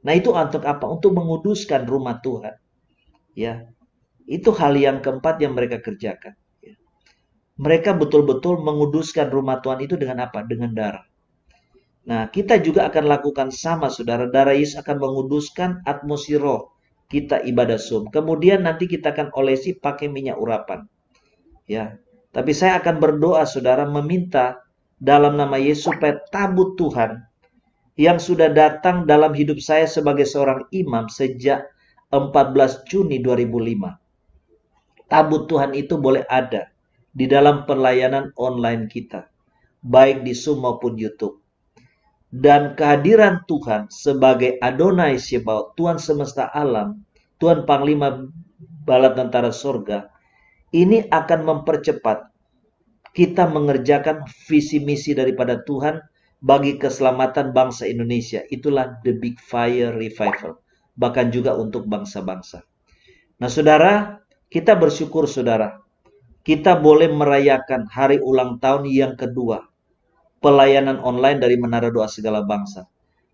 Nah, itu untuk apa? Untuk menguduskan rumah Tuhan. Ya, itu hal yang keempat yang mereka kerjakan. Ya. Mereka betul-betul menguduskan rumah Tuhan itu dengan apa? Dengan darah. Nah, kita juga akan lakukan sama, saudara. Darah Yesus akan menguduskan atmosfer roh kita ibadah Zoom. Kemudian nanti kita akan olesi pakai minyak urapan. Ya, tapi saya akan berdoa, saudara, meminta dalam nama Yesus supaya tabut Tuhan yang sudah datang dalam hidup saya sebagai seorang imam sejak 14 Juni 2005. Tabut Tuhan itu boleh ada di dalam pelayanan online kita, baik di Zoom maupun YouTube. Dan kehadiran Tuhan sebagai Adonai Sebaot, Tuhan semesta alam, Tuhan Panglima Bala Tentara Sorga, ini akan mempercepat kita mengerjakan visi misi daripada Tuhan bagi keselamatan bangsa Indonesia. Itulah the big fire revival. Bahkan juga untuk bangsa-bangsa. Nah, saudara, kita bersyukur, saudara. Kita boleh merayakan hari ulang tahun yang kedua pelayanan online dari Menara Doa Segala Bangsa.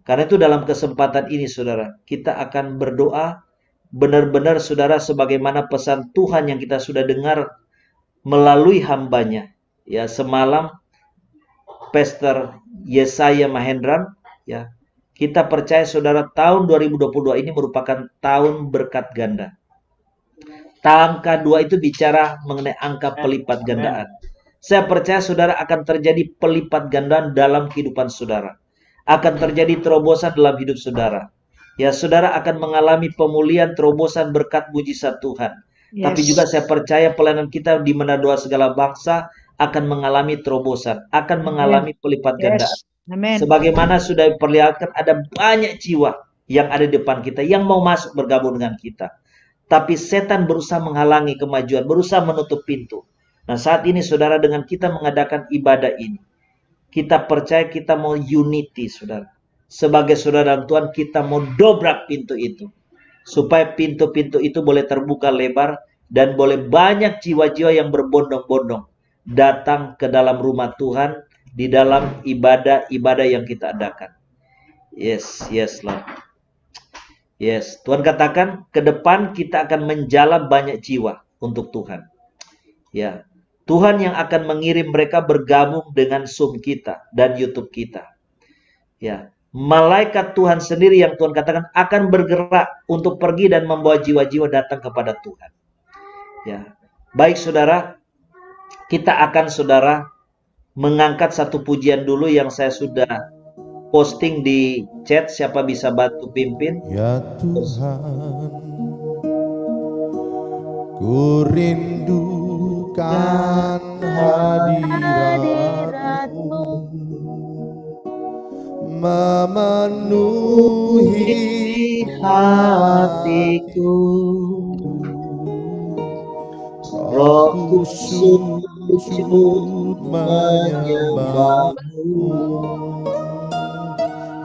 Karena itu dalam kesempatan ini, saudara, kita akan berdoa benar-benar, saudara, sebagaimana pesan Tuhan yang kita sudah dengar melalui hambanya. Ya, semalam Pastor Yesaya Mahendran, ya, kita percaya, saudara, tahun 2022 ini merupakan tahun berkat ganda. Angka 2 itu bicara mengenai angka pelipat gandaan. Saya percaya, saudara, akan terjadi pelipat gandaan dalam kehidupan saudara. Akan terjadi terobosan dalam hidup saudara. Ya, saudara akan mengalami pemulihan, terobosan berkat mujizat Tuhan. Yes. Tapi juga saya percaya pelayanan kita di Menara Doa Segala Bangsa akan mengalami terobosan, akan mengalami pelipat gandaan. Amen. Sebagaimana sudah diperlihatkan, ada banyak jiwa yang ada di depan kita, yang mau masuk bergabung dengan kita. Tapi setan berusaha menghalangi kemajuan, berusaha menutup pintu. Nah, saat ini, saudara, dengan kita mengadakan ibadah ini, kita percaya kita mau unity, saudara. Sebagai saudara dan Tuhan, kita mau dobrak pintu itu. Supaya pintu-pintu itu boleh terbuka lebar dan boleh banyak jiwa-jiwa yang berbondong-bondong datang ke dalam rumah Tuhan di dalam ibadah-ibadah yang kita adakan. Yes, yes, Lord. Yes, Tuhan katakan ke depan kita akan menjala banyak jiwa untuk Tuhan. Ya, Tuhan yang akan mengirim mereka bergabung dengan Zoom kita dan YouTube kita. Ya, malaikat Tuhan sendiri yang Tuhan katakan akan bergerak untuk pergi dan membawa jiwa-jiwa datang kepada Tuhan. Ya, baik, saudara, kita akan, saudara, mengangkat satu pujian dulu yang saya sudah posting di chat. Siapa bisa bantu pimpin? Ya Tuhan, ku rindukan hadirat-Mu, memenuhi hatiku. Rohku sujud menyembah-Mu,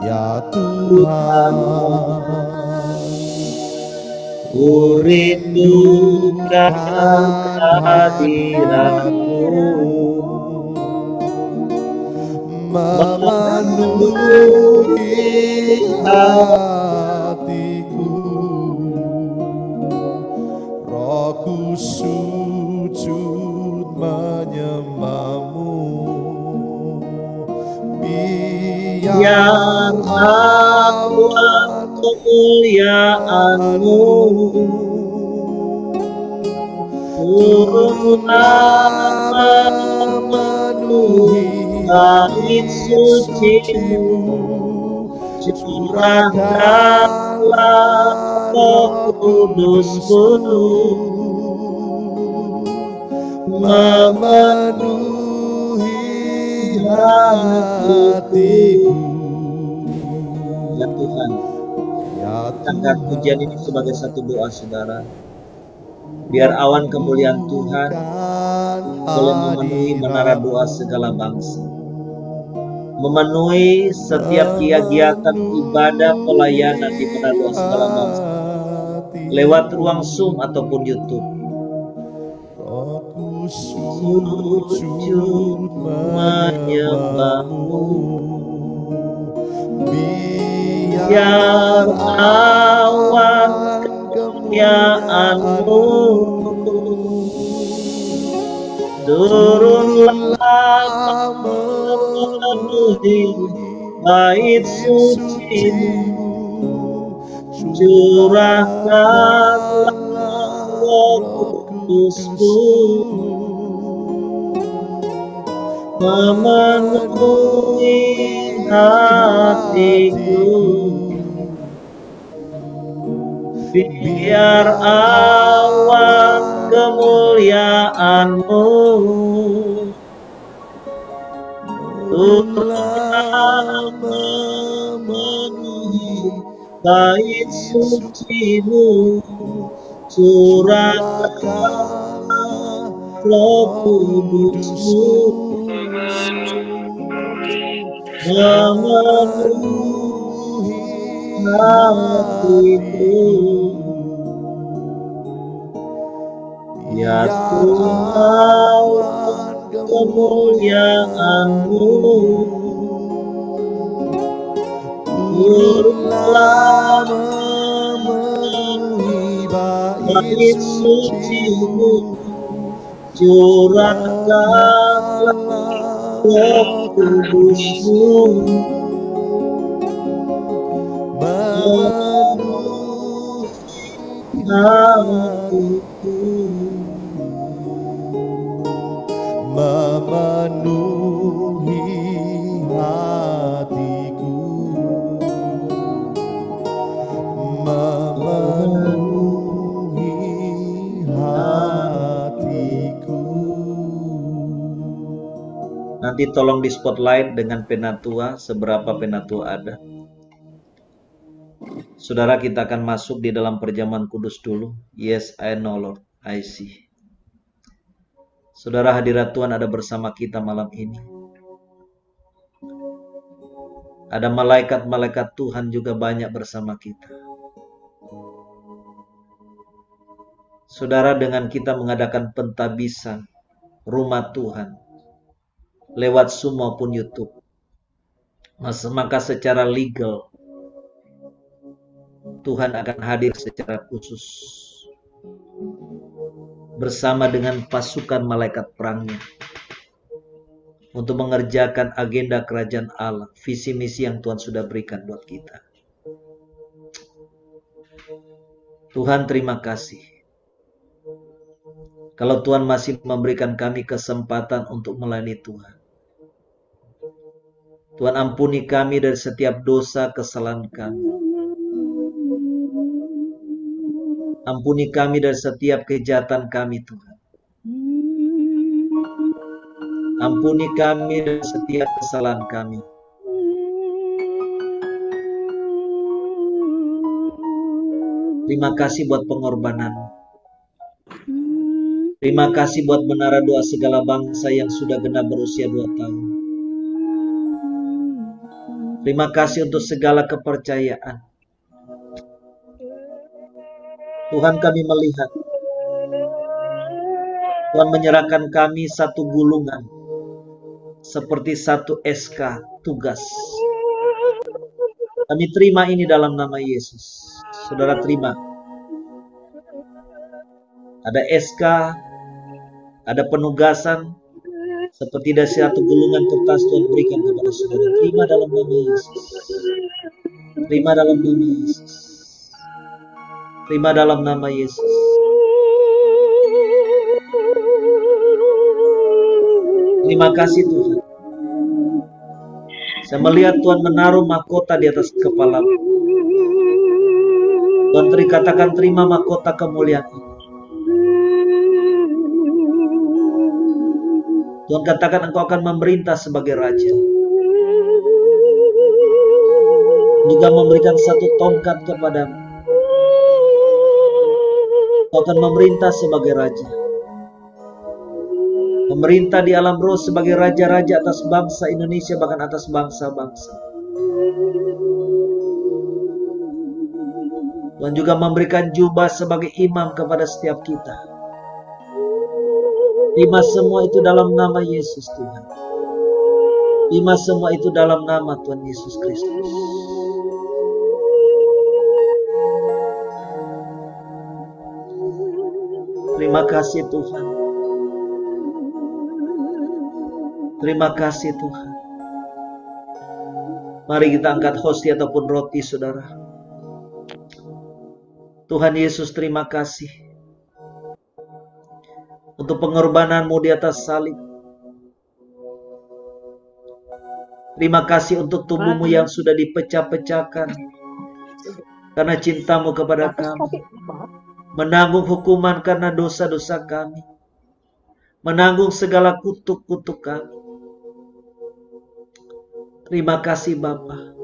ya Tuhan. Ku rindukan hadirat-Mu, memenuhi hatiku. Rohku sujud menyembah-Mu, biar awan kemuliaan-Mu turunlah memenuhi langit suci-Mu, curahkan Roh Kudus-Mu memenuhi hatiku. Ya Tuhan, angkat pujian ini sebagai satu doa saudara. Biar awan kemuliaan Tuhan boleh memenuhi menara doa segala bangsa, memenuhi setiap kegiatan ibadah pelayanan di menara doa segala bangsa, lewat ruang Zoom ataupun YouTube. Sujud menyembah-Mu, biar awan kemuliaan-Mu turunlah memenuhi bait suci-Mu, curahkanlah Roh Kudus-Mu memenuhi hatiku. Biar awan kemuliaan-Mu turunlah memenuhi bait suci-Mu, curahkanlah Roh Kudus-Mu memenuhi hatiku. Ya Tuhan, kemuliaan-Mu turunlah memenuhi bait suci-Mu, curahkanlah Roh Kudus-Mu memenuhi hatiku. Memenuhi hatiku, memenuhi hatiku. Nanti tolong di spotlight dengan penatua, seberapa penatua ada. Saudara, kita akan masuk di dalam perjamuan kudus dulu. Yes, I know Lord, I see. Saudara, hadirat Tuhan ada bersama kita malam ini. Ada malaikat-malaikat Tuhan juga banyak bersama kita. Saudara, dengan kita mengadakan pentabisan rumah Tuhan lewat Zoom maupun YouTube, maka secara legal Tuhan akan hadir secara khusus bersama dengan pasukan malaikat perangnya untuk mengerjakan agenda kerajaan Allah, visi misi yang Tuhan sudah berikan buat kita. Tuhan, terima kasih. Kalau Tuhan masih memberikan kami kesempatan untuk melayani Tuhan. Tuhan, ampuni kami dari setiap dosa kesalahan kami. Ampuni kami dari setiap kejahatan kami, Tuhan. Ampuni kami dari setiap kesalahan kami. Terima kasih buat pengorbanan. Terima kasih buat menara doa segala bangsa yang sudah genap berusia 2 tahun. Terima kasih untuk segala kepercayaan. Tuhan, kami melihat Tuhan menyerahkan kami satu gulungan seperti satu SK tugas. Kami terima ini dalam nama Yesus. Saudara terima. Ada SK, ada penugasan seperti dari satu gulungan kertas Tuhan berikan kepada saudara. Terima dalam nama Yesus. Terima dalam nama Yesus. Terima dalam nama Yesus. Terima kasih Tuhan. Saya melihat Tuhan menaruh mahkota di atas kepala. Tuhan katakan terima mahkota kemuliaan ini. Tuhan katakan engkau akan memerintah sebagai raja. Juga memberikan satu tongkat kepadamu. Engkau akan memerintah sebagai raja. Memerintah di alam roh sebagai raja-raja atas bangsa Indonesia, bahkan atas bangsa-bangsa. Tuhan juga memberikan jubah sebagai imam kepada setiap kita. Terima semua itu dalam nama Yesus Tuhan. Terima semua itu dalam nama Tuhan Yesus Kristus. Terima kasih Tuhan. Terima kasih Tuhan. Mari kita angkat hostia ataupun roti, saudara. Tuhan Yesus, terima kasih untuk pengorbananmu di atas salib. Terima kasih untuk tubuhmu yang sudah dipecah-pecahkan karena cintamu kepada kami. Menanggung hukuman karena dosa-dosa kami. Menanggung segala kutuk-kutuk kami. Terima kasih Bapa.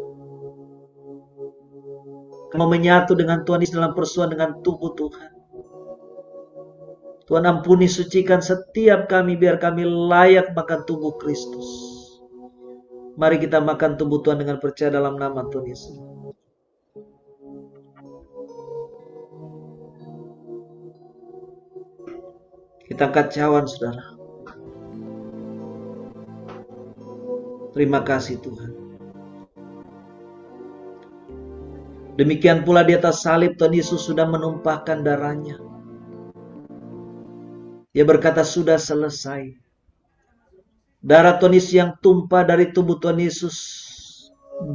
Kami menyatu dengan Tuhan Yesus dalam persoalan dengan tubuh Tuhan. Tuhan ampuni, sucikan setiap kami biar kami layak makan tubuh Kristus. Mari kita makan tubuh Tuhan dengan percaya dalam nama Tuhan Yesus. Kita angkat cawan, saudara. Terima kasih Tuhan. Demikian pula di atas salib Tuhan Yesus sudah menumpahkan darahnya. Dia berkata sudah selesai. Darah Tuhan Yesus yang tumpah dari tubuh Tuhan Yesus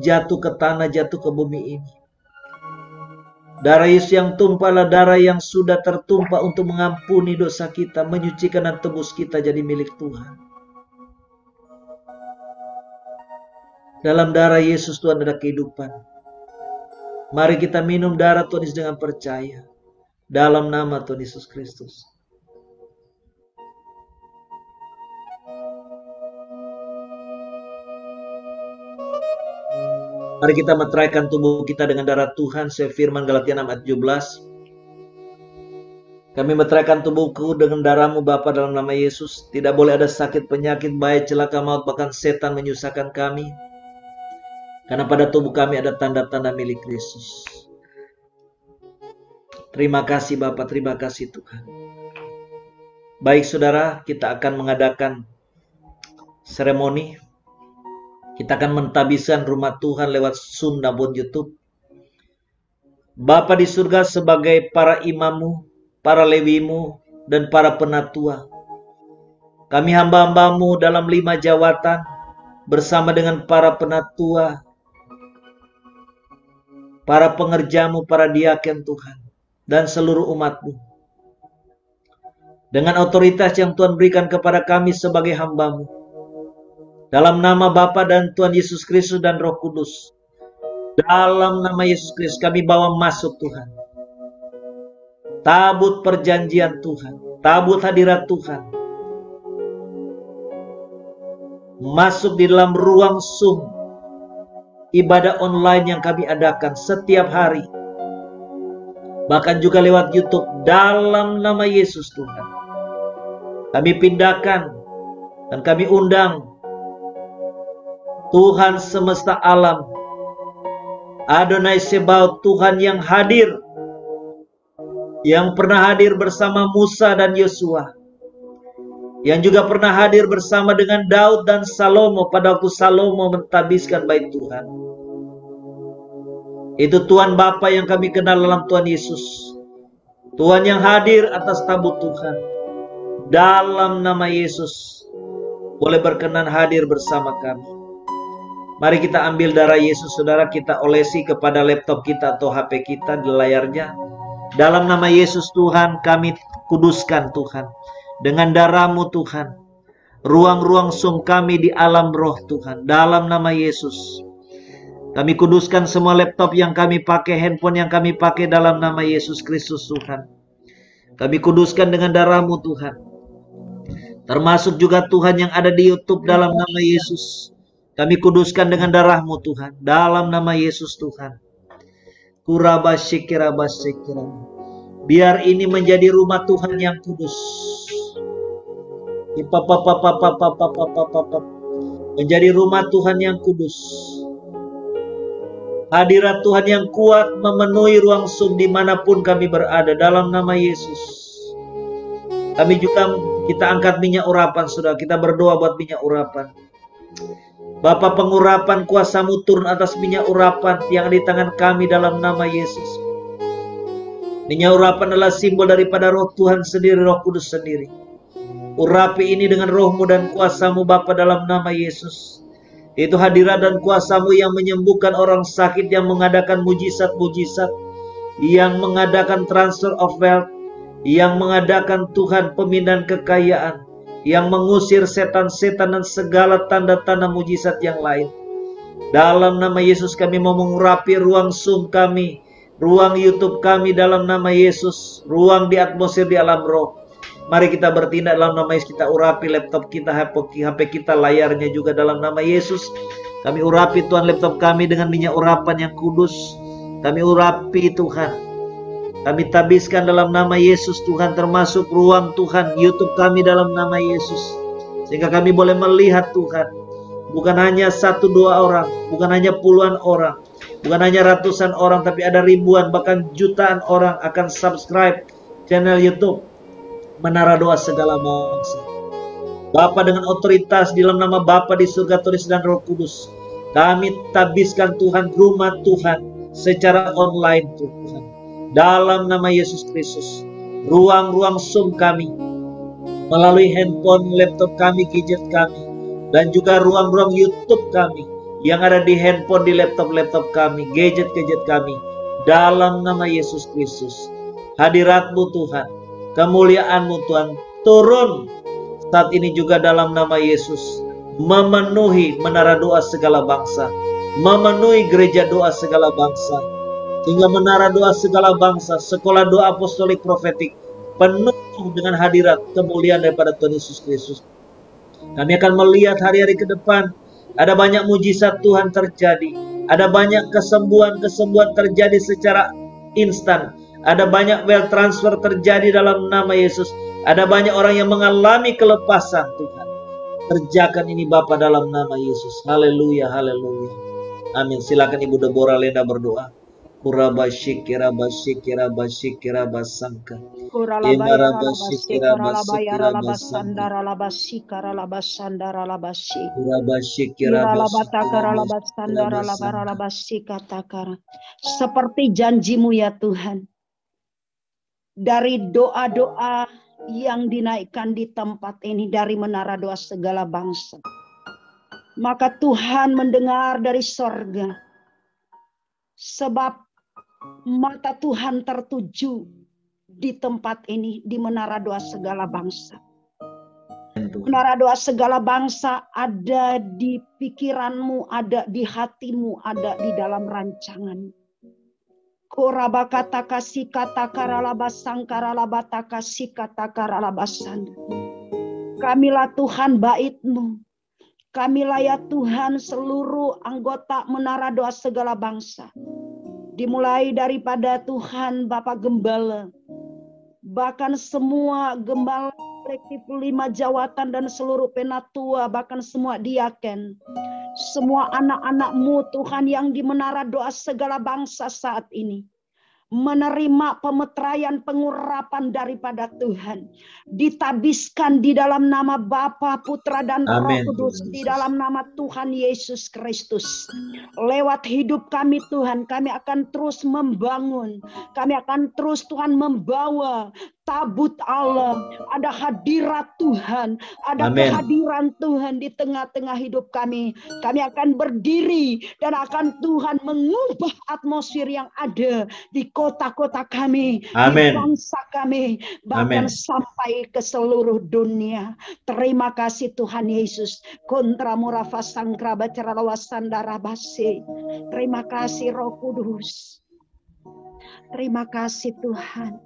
jatuh ke tanah, jatuh ke bumi ini. Darah Yesus yang tumpahlah darah yang sudah tertumpah untuk mengampuni dosa kita, menyucikan dan tebus kita jadi milik Tuhan. Dalam darah Yesus Tuhan ada kehidupan. Mari kita minum darah Tuhan Yesus dengan percaya. Dalam nama Tuhan Yesus Kristus. Mari kita meteraikan tubuh kita dengan darah Tuhan. Saya firman Galatia 6 ayat 17. Kami meteraikan tubuhku dengan darahmu Bapa dalam nama Yesus. Tidak boleh ada sakit, penyakit, bahaya, celaka, maut, bahkan setan menyusahkan kami. Karena pada tubuh kami ada tanda-tanda milik Kristus. Terima kasih Bapa, terima kasih Tuhan. Baik saudara, kita akan mengadakan seremoni. Kita akan mentabiskan rumah Tuhan lewat Zoom maupun YouTube. Bapa di surga, sebagai para imammu, para lewimu, dan para penatua, kami hamba-hambamu dalam 5 jawatan bersama dengan para penatua, para pengerjamu, para diaken Tuhan, dan seluruh umatmu. Dengan otoritas yang Tuhan berikan kepada kami sebagai hambamu. Dalam nama Bapa dan Tuhan Yesus Kristus dan Roh Kudus. Dalam nama Yesus Kristus kami bawa masuk Tuhan. Tabut perjanjian Tuhan. Tabut hadirat Tuhan. Masuk di dalam ruang Zoom. Ibadah online yang kami adakan setiap hari. Bahkan juga lewat YouTube. Dalam nama Yesus Tuhan. Kami pindahkan dan kami undang Tuhan semesta alam, Adonai Sebaot, Tuhan yang hadir, yang pernah hadir bersama Musa dan Yosua, yang juga pernah hadir bersama dengan Daud dan Salomo pada waktu Salomo mentabiskan bait Tuhan. Itu Tuhan Bapa yang kami kenal dalam Tuhan Yesus, Tuhan yang hadir atas tabut Tuhan. Dalam nama Yesus, boleh berkenan hadir bersama kami. Mari kita ambil darah Yesus, saudara, kita olesi kepada laptop kita atau HP kita di layarnya. Dalam nama Yesus Tuhan, kami kuduskan Tuhan. Dengan darah-Mu Tuhan, ruang-ruang Zoom kami di alam roh Tuhan. Dalam nama Yesus, Kami kuduskan semua laptop yang kami pakai, handphone yang kami pakai dalam nama Yesus Kristus Tuhan. Kami kuduskan dengan darah-Mu Tuhan. Termasuk juga Tuhan yang ada di YouTube dalam nama Yesus. Kami kuduskan dengan darah-Mu Tuhan. Dalam nama Yesus Tuhan. Kurabasyikirabasyikira. Biar ini menjadi rumah Tuhan yang kudus. Menjadi rumah Tuhan yang kudus. Hadirat Tuhan yang kuat memenuhi ruang Zoom dimanapun kami berada dalam nama Yesus. Kami juga kita angkat minyak urapan, saudara. Kita berdoa buat minyak urapan. Bapa, pengurapan kuasa-Mu turun atas minyak urapan yang di tangan kami dalam nama Yesus. Minyak urapan adalah simbol daripada roh Tuhan sendiri, roh kudus sendiri. Urapi ini dengan roh-Mu dan kuasa-Mu Bapa dalam nama Yesus. Itu hadirat dan kuasa-Mu yang menyembuhkan orang sakit, yang mengadakan mujizat-mujizat, yang mengadakan transfer of wealth, yang mengadakan Tuhan pemindahan kekayaan, yang mengusir setan-setan dan segala tanda-tanda mujizat yang lain. Dalam nama Yesus kami mau mengurapi ruang Zoom kami, ruang YouTube kami dalam nama Yesus, ruang di atmosfer di alam roh. Mari kita bertindak dalam nama Yesus. Kita urapi laptop kita, HP kita, layarnya juga dalam nama Yesus. Kami urapi Tuhan laptop kami dengan minyak urapan yang kudus. Kami urapi Tuhan. Kami tabiskan dalam nama Yesus Tuhan, termasuk ruang Tuhan YouTube kami dalam nama Yesus. Sehingga kami boleh melihat Tuhan. Bukan hanya 1-2 orang, bukan hanya puluhan orang, bukan hanya ratusan orang, tapi ada ribuan bahkan jutaan orang akan subscribe channel YouTube Menara Doa Segala Bangsa. Bapa, dengan otoritas di dalam nama Bapa di surga, tulis dan Roh Kudus, kami tabiskan Tuhan rumah Tuhan secara online Tuhan. Dalam nama Yesus Kristus, ruang-ruang Zoom kami, melalui handphone, laptop kami, gadget kami, dan juga ruang-ruang YouTube kami yang ada di handphone, di laptop kami, gadget-gadget kami. Dalam nama Yesus Kristus, hadirat-Mu Tuhan, kemuliaan-Mu Tuhan turun saat ini juga dalam nama Yesus, memenuhi menara doa segala bangsa, memenuhi gereja doa segala bangsa, sehingga menara doa segala bangsa, sekolah doa apostolik profetik penuh dengan hadirat kemuliaan daripada Tuhan Yesus Kristus. Kami akan melihat hari-hari ke depan, ada banyak mujizat Tuhan terjadi, ada banyak kesembuhan-kesembuhan terjadi secara instan. Ada banyak wealth transfer terjadi dalam nama Yesus. Ada banyak orang yang mengalami kelepasan Tuhan. Kerjakan ini Bapa dalam nama Yesus. Haleluya, haleluya. Amin. Silakan Ibu Deborah Lenda berdoa. Kurabasyikira basyikira basyikira basangka. Seperti janji-Mu ya Tuhan, dari doa-doa yang dinaikkan di tempat ini, dari menara doa segala bangsa, maka Tuhan mendengar dari sorga, sebab mata Tuhan tertuju di tempat ini, di menara doa segala bangsa. Menara doa segala bangsa ada di pikiran-Mu, ada di hati-Mu, ada di dalam rancangan. Korabakata kasih kata karalabasang karalabata kasih kata karalabasan. Kamilah Tuhan bait-Mu. Kamilah ya Tuhan seluruh anggota menara doa segala bangsa. Dimulai daripada Tuhan Bapak Gembala, bahkan semua gembala kolektif 5 jawatan dan seluruh penatua, bahkan semua diaken, semua anak-anak-Mu Tuhan yang di menara doa segala bangsa saat ini, menerima pemeteraian pengurapan daripada Tuhan, ditabiskan di dalam nama Bapa, Putra dan Roh Kudus, di dalam nama Tuhan Yesus Kristus. Lewat hidup kami Tuhan, kami akan terus membangun, kami akan terus Tuhan membawa tabut Allah, ada hadirat Tuhan, ada Amin. kehadiran Tuhan di tengah-tengah hidup kami. Kami akan berdiri dan akan Tuhan mengubah atmosfer yang ada di kota-kota kami, Amin. di bangsa kami, bahkan Amin. sampai ke seluruh dunia. Terima kasih Tuhan Yesus. Kontra murafa sangkra bacara sandara base. Terima kasih Roh Kudus. Terima kasih Tuhan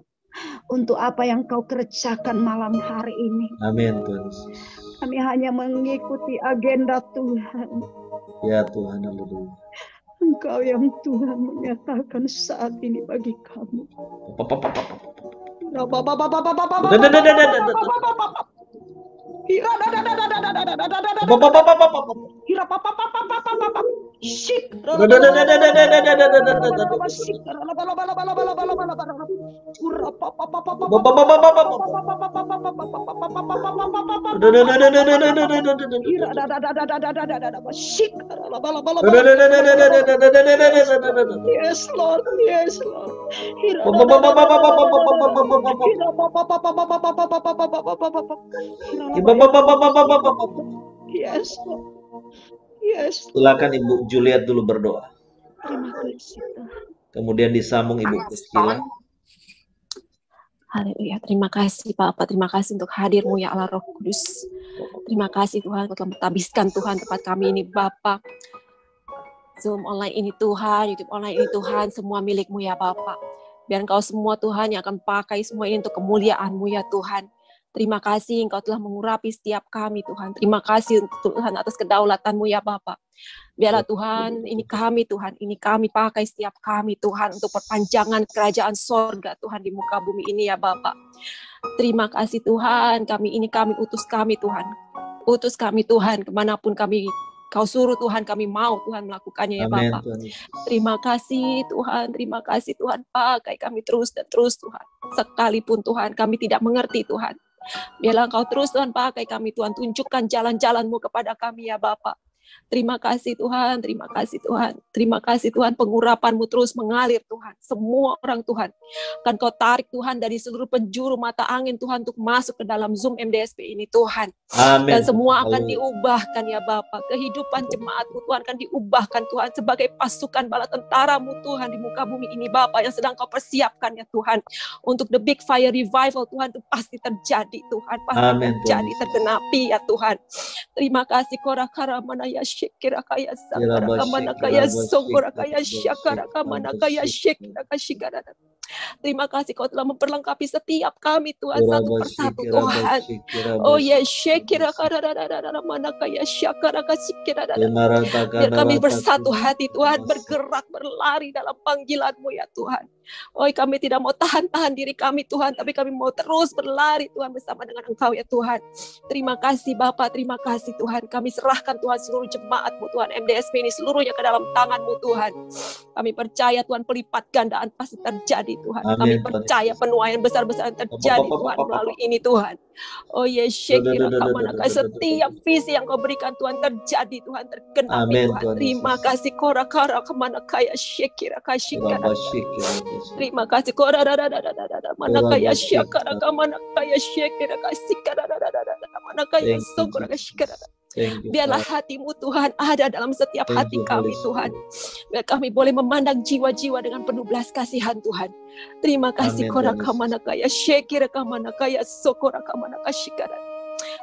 untuk apa yang Kau kerjakan malam hari ini. Amin Tuhan Yesus. Kami hanya mengikuti agenda Tuhan. Ya Tuhan, haleluya. Engkau yang Tuhan menyatakan saat ini bagi kami. Yes Lord, yes Lord. Yes Lord. Yes. Silakan Ibu Juliet dulu berdoa. Terima kasih Tuhan. Kemudian disambung Ibu Priscilla. Haleluya. Terima kasih Bapak. Terima kasih untuk hadir-Mu ya Allah Roh Kudus. Terima kasih Tuhan, Kau telah mentabiskan Tuhan tempat kami ini Bapak. Zoom online ini Tuhan, YouTube online ini Tuhan, semua milik-Mu ya Bapak. Biar Engkau semua Tuhan yang akan pakai semua ini untuk kemuliaan-Mu ya Tuhan. Terima kasih Engkau telah mengurapi setiap kami Tuhan. Terima kasih untuk Tuhan atas kedaulatan-Mu ya Bapak. Biarlah Tuhan, ini kami Tuhan, ini kami pakai setiap kami Tuhan untuk perpanjangan kerajaan sorga Tuhan di muka bumi ini ya Bapak. Terima kasih Tuhan, kami utus kami Tuhan. Utus kami Tuhan, kemanapun kami Kau suruh Tuhan, kami mau Tuhan melakukannya ya Amin, Bapak. Tuhan. Terima kasih Tuhan, pakai kami terus dan terus Tuhan. Sekalipun Tuhan, kami tidak mengerti Tuhan. Biarlah Engkau terus Tuhan pakai kami Tuhan, tunjukkan jalan-jalan-Mu kepada kami ya Bapak. Terima kasih Tuhan, terima kasih Tuhan. Terima kasih Tuhan, pengurapan-Mu terus mengalir Tuhan. Semua orang Tuhan, akan Kau tarik Tuhan dari seluruh penjuru mata angin Tuhan untuk masuk ke dalam Zoom MDSP ini Tuhan. Amin. Dan semua akan diubahkan ya Bapak. Kehidupan jemaat-Mu Tuhan akan diubahkan Tuhan sebagai pasukan bala tentara-Mu Tuhan di muka bumi ini Bapak yang sedang Kau persiapkan ya Tuhan. Untuk the big fire revival Tuhan itu pasti terjadi Tuhan. Pasti Amin, terjadi, Tuhan. tergenapi ya Tuhan. Terima kasih Korakara Manaya Shekira Kaya Sakara Kamana Kaya Songkora Kaya Syakara Kamana Kaya Shekira Kashikara. Terima kasih Kau telah memperlengkapi setiap kami Tuhan satu persatu Tuhan. Oh ya Shekira Karara Mana Kaya Syakara Kashikira. Biar kami bersatu hati Tuhan, bergerak berlari dalam panggilan-Mu ya Tuhan. Oh kami tidak mau tahan-tahan diri kami Tuhan, tapi kami mau terus berlari Tuhan bersama dengan Engkau ya Tuhan. Terima kasih Bapak, terima kasih Tuhan. Kami serahkan Tuhan seluruh jemaat-Mu Tuhan, MDSP ini seluruhnya ke dalam tangan-Mu Tuhan. Kami percaya Tuhan pelipat gandaan pasti terjadi Tuhan. Kami percaya penuaian besar-besaran terjadi Tuhan melalui ini Tuhan. Oh yes, Shekira Kamanaka, setiap visi yang Kau berikan Tuhan terjadi Tuhan, tergenapi Tuhan. Terima kasih Korakara Kamanaka ya Shekira Kashikara. Terima kasih Manakaya Syakara Manakaya Syekira Kasikara Manakaya Sokora Kashikara. Biarlah hati-Mu Tuhan ada dalam setiap hati kami Tuhan. Biar kami boleh memandang jiwa-jiwa dengan penuh belas kasihan Tuhan. Terima kasih Koraka Manakaya Syekira Manakaya Sokora Manakashikara.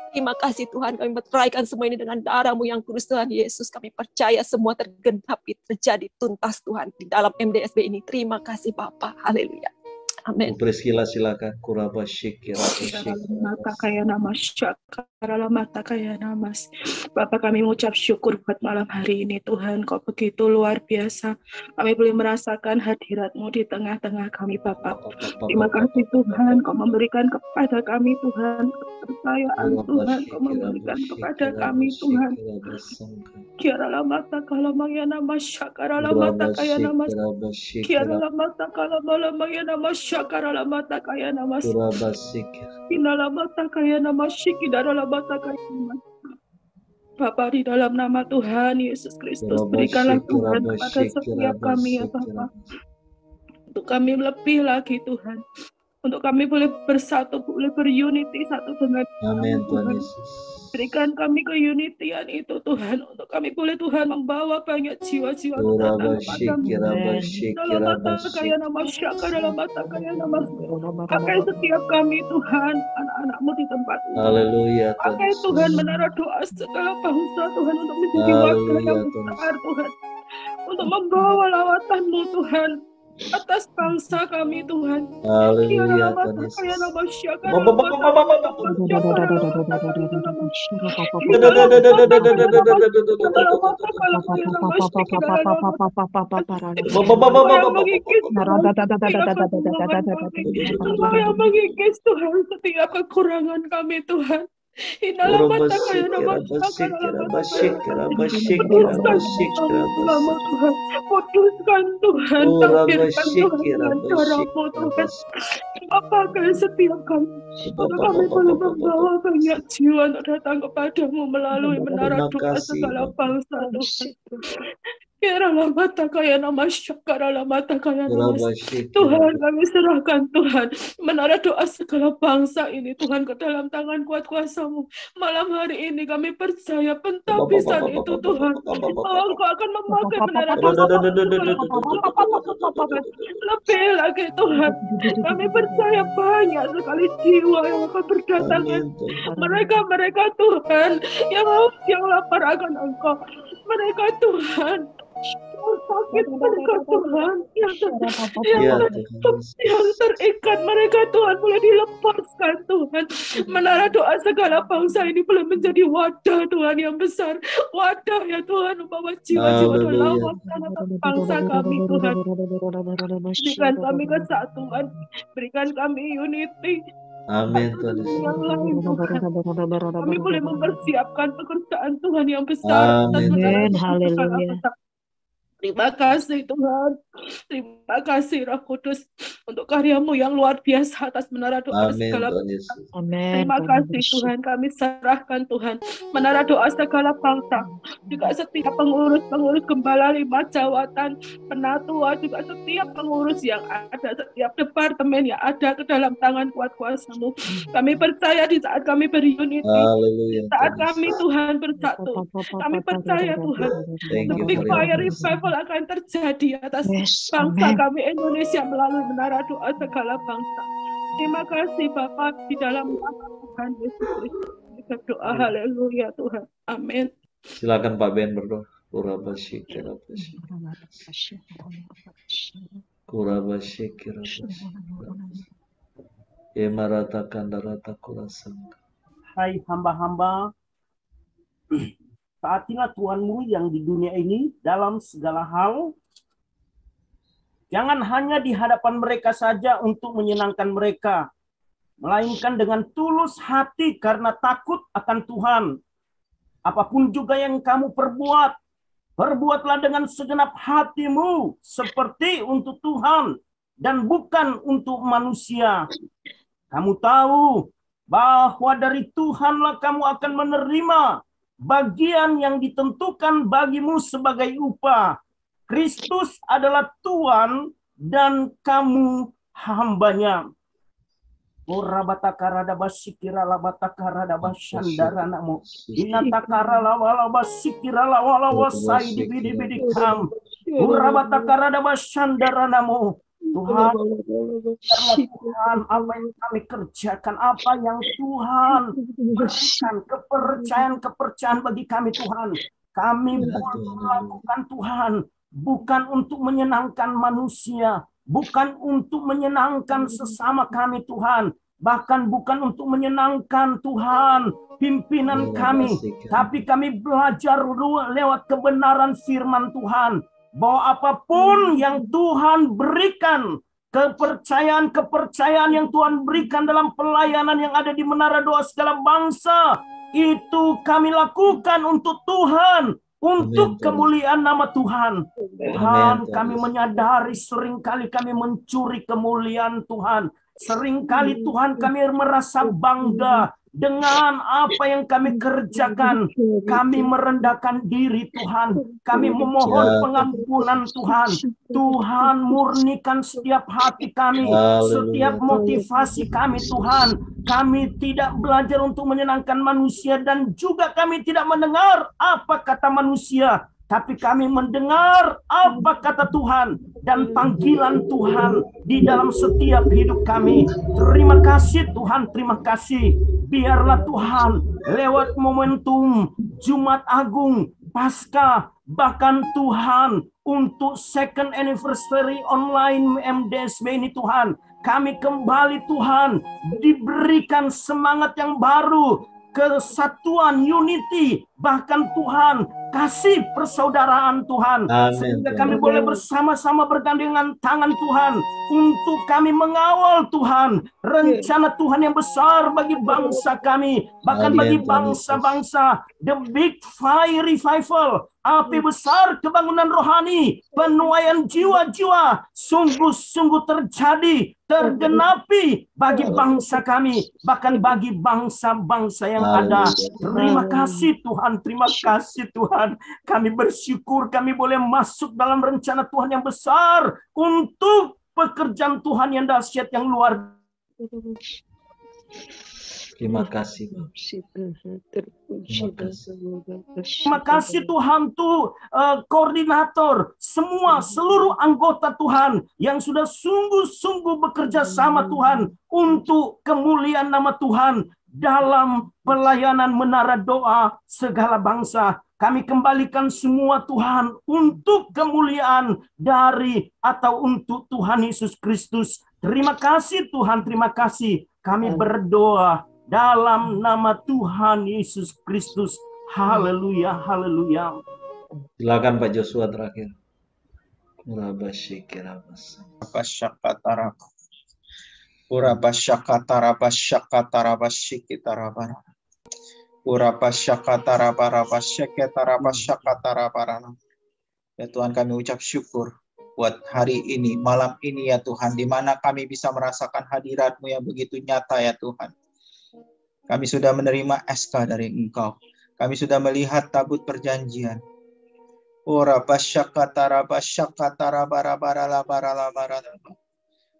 Terima kasih Tuhan, kami meteraikan semua ini dengan darah-Mu yang kudus Tuhan Yesus. Kami percaya semua tergenapi, terjadi tuntas Tuhan di dalam MDSB ini. Terima kasih Bapa. Haleluya. Amin. Priscilla silakan. Kuraba Syekira. Mata kaya nama syakara mata kaya namas. Bapak kami mengucap syukur buat malam hari ini Tuhan. Kau begitu luar biasa. Kami boleh merasakan hadirat-Mu di tengah-tengah kami Bapak. Terima kasih Tuhan. Kau memberikan kepada kami Tuhan kepercayaan Tuhan. Kau memberikan kepada kami Tuhan. Kiara mata kalamaya nama syakara mata kaya namas. Kiara mata kalamaya nama syakara mata kaya namas. Inala mata kaya nama syiki darala mata kaya namas. Bapa di dalam nama Tuhan Yesus Kristus, berikanlah Tuhan kepada setiap kami ya Bapa. Untuk kami lebih lagi Tuhan, untuk kami boleh bersatu, boleh berunity satu dengan Amin Tuhan Tuhan. Yesus. Berikan kami keunitian itu Tuhan, untuk kami boleh Tuhan membawa banyak jiwa-jiwa untuk datang kepadamu. Dalam mata kaya nama syaka, dalam mata kaya nama pakai setiap kami Tuhan, anak-anakmu di tempat ini. Haleluya Pakai Tuhan. Tuhan menara doa segala bangsa Tuhan, untuk menjadi wadah yang besar Tuhan, untuk membawa lawatanmu Tuhan atas bangsa kami Tuhan. Haleluya Tuhan yang mengikis Tuhan setiap kekurangan kami Tuhan. Putuskan Tuhan, tampilkan Tuhan dengan caramu Tuhan. Pakai setiap kami, untuk kami boleh membawa banyak jiwa untuk datang kepadamu melalui menara doa segala bangsa Tuhan. Kiralah mata kaya nama syakaralah mata kaya nama. Tuhan, kami serahkan Tuhan menara doa segala bangsa ini Tuhan ke dalam tangan kuat kuasa-Mu. Malam hari ini kami percaya pentabisan itu Tuhan, bahwa Engkau akan memakai menara doa lebih lagi Tuhan. Kami percaya banyak sekali jiwa yang akan berdatangan. Mereka Tuhan yang lapar akan Engkau. Mereka Tuhan yang sakit, mereka Tuhan yang terikat, mereka Tuhan boleh dilepaskan Tuhan. Menara doa segala bangsa ini boleh menjadi wadah Tuhan yang besar, wadah ya Tuhan, membawa jiwa-jiwa dan lawakan atas bangsa kami Tuhan. Berikan kami kesatuan, berikan kami unity. Amin Tuhan. Yang lain Tuhan, kami boleh mempersiapkan pekerjaan Tuhan yang besar. Amin. Haleluya. Terima kasih Tuhan, terima kasih Roh Kudus untuk karya-Mu yang luar biasa atas menara doa segala bangsa. Terima kasih Tuhan, kami serahkan Tuhan menara doa segala bangsa, juga setiap pengurus gembala 5 jawatan, penatua, juga setiap pengurus yang ada, setiap departemen yang ada ke dalam tangan kuat kuasa-Mu. Kami percaya di saat kami berunity, saat kami Tuhan bersatu, kami percaya Tuhan, the big fire revival akan terjadi atas bangsa kami Indonesia melalui menara doa segala bangsa. Terima kasih Bapa, di dalam nama Tuhan Yesus Kristus kita berdoa. Haleluya Tuhan. Amin. Silakan Pak Ben berdoa. Hai hamba-hamba, taatilah Tuhanmu yang di dunia ini dalam segala hal. Jangan hanya di hadapan mereka saja untuk menyenangkan mereka, melainkan dengan tulus hati karena takut akan Tuhan. Apapun juga yang kamu perbuat, perbuatlah dengan segenap hatimu seperti untuk Tuhan dan bukan untuk manusia. Kamu tahu bahwa dari Tuhanlah kamu akan menerima bagian yang ditentukan bagimu sebagai upah. Kristus adalah Tuhan dan kamu hambanya. Tuhan, Tuhan, apa yang kami kerjakan, apa yang Tuhan berikan, kepercayaan bagi kami Tuhan, kami melakukan Tuhan, bukan untuk menyenangkan manusia, bukan untuk menyenangkan sesama kami Tuhan, bahkan bukan untuk menyenangkan Tuhan pimpinan kami, tapi kami belajar lewat kebenaran firman Tuhan, bahwa apapun yang Tuhan berikan, kepercayaan yang Tuhan berikan dalam pelayanan yang ada di menara doa segala bangsa, itu kami lakukan untuk Tuhan, untuk kemuliaan nama Tuhan. Tuhan, kami menyadari seringkali kami mencuri kemuliaan Tuhan. Seringkali Tuhan kami merasa bangga dengan apa yang kami kerjakan, kami merendahkan diri Tuhan. Kami memohon pengampunan Tuhan. Tuhan murnikan setiap hati kami, setiap motivasi kami Tuhan. Kami tidak belajar untuk menyenangkan manusia dan juga kami tidak mendengar apa kata manusia. Tapi kami mendengar apa kata Tuhan dan panggilan Tuhan di dalam setiap hidup kami. Terima kasih Tuhan, terima kasih. Biarlah Tuhan lewat momentum Jumat Agung, Paskah, bahkan Tuhan untuk second anniversary online MDSB ini Tuhan. Kami kembali Tuhan diberikan semangat yang baru, kesatuan, unity, bahkan Tuhan kasih persaudaraan Tuhan. Amin, Sehingga Tuhan. kami boleh bersama-sama bergandengan tangan Tuhan untuk kami mengawal Tuhan rencana Tuhan yang besar bagi bangsa kami, bahkan Amin, bagi Tuhan bangsa-bangsa. The Big Fire Revival, api besar kebangunan rohani, penuaian jiwa-jiwa sungguh-sungguh terjadi, tergenapi bagi bangsa kami, bahkan bagi bangsa-bangsa yang ada. Terima kasih Tuhan, terima kasih Tuhan. Kami bersyukur kami boleh masuk dalam rencana Tuhan yang besar untuk pekerjaan Tuhan yang dahsyat, yang luar. Terima kasih. Terima kasih Tuhan tuh koordinator, semua seluruh anggota Tuhan yang sudah sungguh-sungguh bekerja sama Tuhan untuk kemuliaan nama Tuhan dalam pelayanan menara doa segala bangsa. Kami kembalikan semua Tuhan untuk kemuliaan dari atau untuk Tuhan Yesus Kristus. Terima kasih Tuhan, terima kasih. Kami berdoa dalam nama Tuhan Yesus Kristus. Haleluya, haleluya. Silakan Pak Joshua terakhir. Ya Tuhan, kami ucap syukur buat hari ini, malam ini ya Tuhan, di mana kami bisa merasakan hadirat-Mu yang begitu nyata ya Tuhan. Kami sudah menerima SK dari Engkau. Kami sudah melihat tabut perjanjian.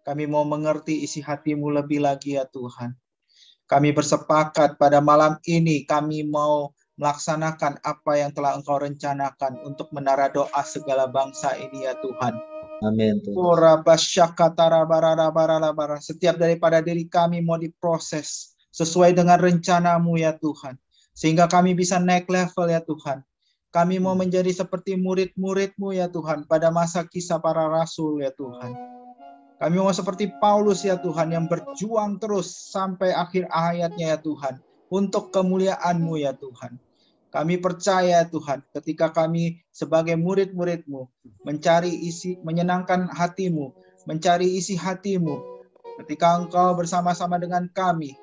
Kami mau mengerti isi hati-Mu lebih lagi ya Tuhan. Kami bersepakat pada malam ini, kami mau melaksanakan apa yang telah Engkau rencanakan untuk menara doa segala bangsa ini ya Tuhan. Amin. Setiap daripada diri kami mau diproses sesuai dengan rencana-Mu ya Tuhan. Sehingga kami bisa naik level ya Tuhan. Kami mau menjadi seperti murid-murid-Mu ya Tuhan pada masa kisah para rasul ya Tuhan. Kami mau seperti Paulus ya Tuhan yang berjuang terus sampai akhir hayatnya ya Tuhan. Untuk kemuliaan-Mu ya Tuhan. Kami percaya Tuhan ketika kami sebagai murid-murid-Mu mencari isi, menyenangkan hati-Mu, mencari isi hati-Mu. Ketika Engkau bersama-sama dengan kami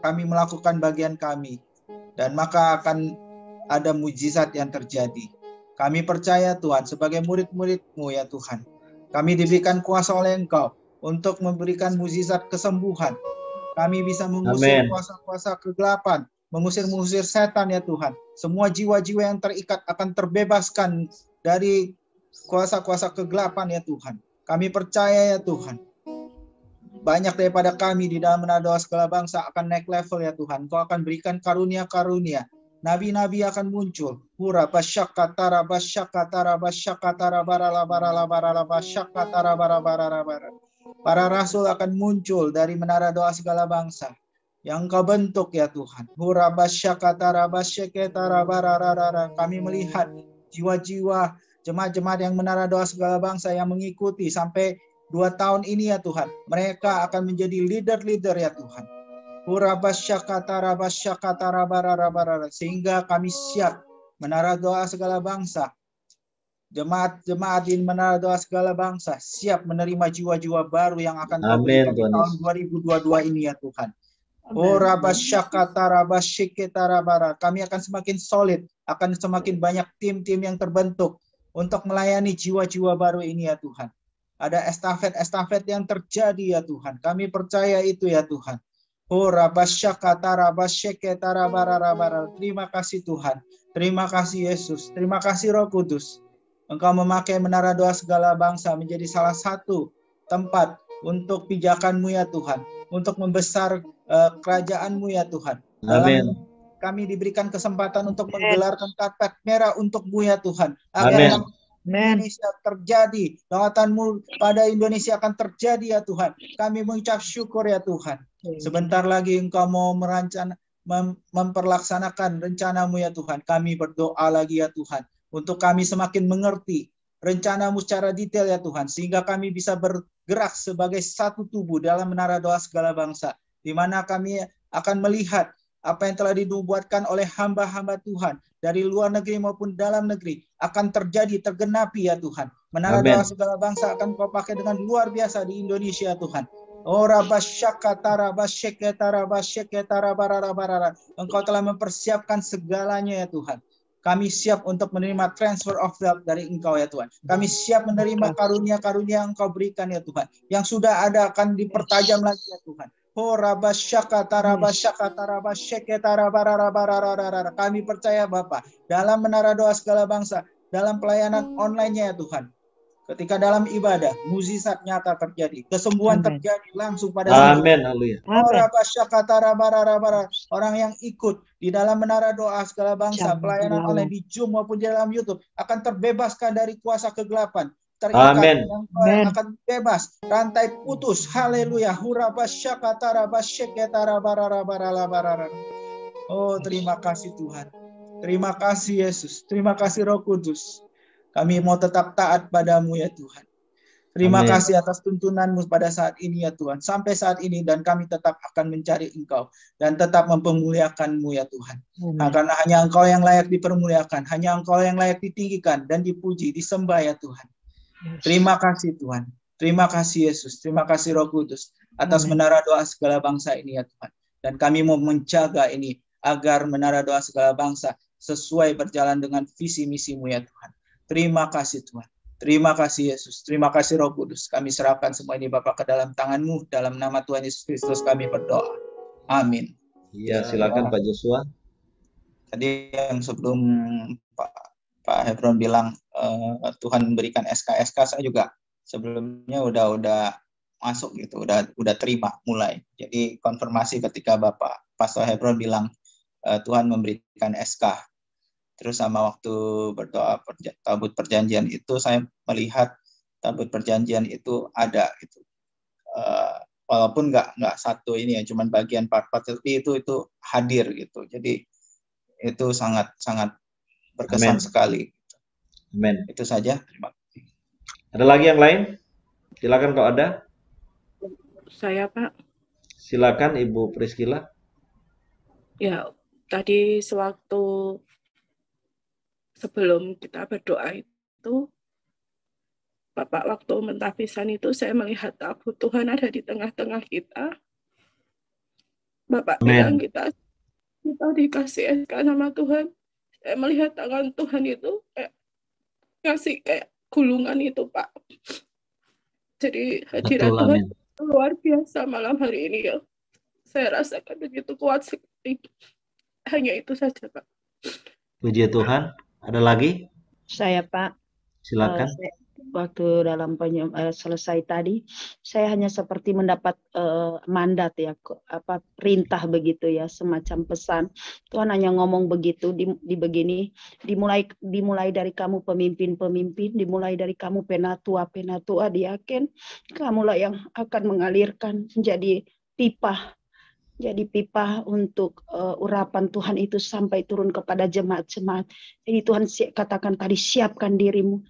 melakukan bagian kami. Dan maka akan ada mujizat yang terjadi. Kami percaya Tuhan sebagai murid-murid-Mu ya Tuhan. Kami diberikan kuasa oleh Engkau untuk memberikan mujizat kesembuhan. Kami bisa mengusir kuasa-kuasa kegelapan, mengusir setan ya Tuhan. Semua jiwa-jiwa yang terikat akan terbebaskan dari kuasa-kuasa kegelapan ya Tuhan. Kami percaya ya Tuhan. Banyak daripada kami di dalam menara doa segala bangsa akan naik level ya Tuhan. Engkau akan berikan karunia-karunia. Nabi-nabi akan muncul. Para rasul akan muncul dari menara doa segala bangsa yang Engkau bentuk ya Tuhan. Kami melihat jiwa-jiwa jemaat-jemaat yang menara doa segala bangsa yang mengikuti sampai 2 tahun ini ya Tuhan. Mereka akan menjadi leader-leader ya Tuhan. Sehingga kami siap menara doa segala bangsa. Jemaat-jemaat di menara doa segala bangsa siap menerima jiwa-jiwa baru yang akan Kau berikan di tahun 2022 ini ya Tuhan. Kami akan semakin solid, akan semakin banyak tim-tim yang terbentuk untuk melayani jiwa-jiwa baru ini ya Tuhan. Ada estafet-estafet yang terjadi ya Tuhan. Kami percaya itu ya Tuhan. Oh, terima kasih Tuhan. Terima kasih Yesus. Terima kasih Roh Kudus. Engkau memakai Menara Doa Segala Bangsa menjadi salah satu tempat untuk pijakan-Mu ya Tuhan. Untuk membesar kerajaan-Mu ya Tuhan. Amin. Kami diberikan kesempatan untuk menggelarkan karpet merah untuk-Mu ya Tuhan. Amin. Agar Indonesia terjadi, lawatan-Mu pada Indonesia akan terjadi ya Tuhan. Kami mengucap syukur ya Tuhan. Sebentar lagi Engkau mau memperlaksanakan rencana-Mu ya Tuhan. Kami berdoa lagi ya Tuhan, untuk kami semakin mengerti rencana-Mu secara detail ya Tuhan, sehingga kami bisa bergerak sebagai satu tubuh dalam Menara Doa Segala Bangsa, di mana kami akan melihat apa yang telah dinubuatkan oleh hamba-hamba Tuhan dari luar negeri maupun dalam negeri akan terjadi, tergenapi ya Tuhan. Menara Doa Segala Bangsa akan Kau pakai dengan luar biasa di Indonesia Tuhan. Engkau telah mempersiapkan segalanya ya Tuhan. Kami siap untuk menerima transfer of wealth dari Engkau ya Tuhan. Kami siap menerima karunia-karunia yang Engkau berikan ya Tuhan. Yang sudah ada akan dipertajam lagi ya Tuhan. Kami percaya Bapa, dalam Menara Doa Segala Bangsa, dalam pelayanan online-nya ya Tuhan, ketika dalam ibadah, mukjizat nyata terjadi, kesembuhan terjadi langsung pada saat Amin. Haleluya. orang yang ikut di dalam Menara Doa Segala Bangsa, pelayanan online di Zoom maupun di dalam YouTube akan terbebaskan dari kuasa kegelapan. Terikat, yang akan bebas, rantai putus. Haleluya. Oh, terima kasih Tuhan. Terima kasih Yesus. Terima kasih Roh Kudus. Kami mau tetap taat padamu ya Tuhan. Terima kasih atas tuntunan-Mu pada saat ini ya Tuhan. Sampai saat ini, dan kami tetap akan mencari Engkau dan tetap mempermuliakan-Mu ya Tuhan. Nah, karena hanya Engkau yang layak dipermuliakan, hanya Engkau yang layak ditinggikan dan dipuji, disembah ya Tuhan. Terima kasih Tuhan. Terima kasih Yesus. Terima kasih Roh Kudus atas Menara Doa Segala Bangsa ini ya Tuhan. Dan kami mau menjaga ini agar Menara Doa Segala Bangsa sesuai berjalan dengan visi misi-Mu ya Tuhan. Terima kasih Tuhan. Terima kasih Yesus. Terima kasih Roh Kudus. Kami serahkan semua ini Bapa ke dalam tangan-Mu. Dalam nama Tuhan Yesus Kristus kami berdoa. Amin. Iya, silakan Pak Joshua. Tadi yang sebelum Pak Hebron bilang Tuhan memberikan SK, saya juga sebelumnya udah masuk gitu, udah terima mulai. Jadi konfirmasi ketika Bapak Pastor Hebron bilang Tuhan memberikan SK. Terus sama waktu berdoa tabut perjanjian itu, saya melihat tabut perjanjian itu ada gitu. Walaupun nggak satu ini ya, cuman bagian part-part, tapi itu hadir gitu. Jadi itu sangat berkesan sekali. Amin. Itu saja. Terima kasih. Ada lagi yang lain? Silakan kalau ada. Saya Pak. Silakan Ibu Priscilla. Ya, tadi sewaktu sebelum kita berdoa itu, Bapak waktu mentafisan itu saya melihat tabut Tuhan ada di tengah-tengah kita. Bapak bilang kita dikasih SK sama Tuhan. Saya melihat tangan Tuhan itu ngasih kayak gulungan itu Pak. Jadi hadirat Tuhan luar biasa malam hari ini ya. Saya rasakan begitu kuat sekali. Hanya itu saja Pak. Puji Tuhan. Ada lagi? Saya Pak. Silakan. Waktu dalam selesai tadi, saya hanya seperti mendapat mandat ya, perintah begitu ya, semacam pesan. Tuhan hanya ngomong begitu di begini, dimulai dari kamu pemimpin-pemimpin, dimulai dari kamu penatua diaken, kamulah yang akan mengalirkan menjadi pipa. Jadi pipa untuk urapan Tuhan itu sampai turun kepada jemaat-jemaat. Jadi Tuhan katakan tadi, siapkan dirimu,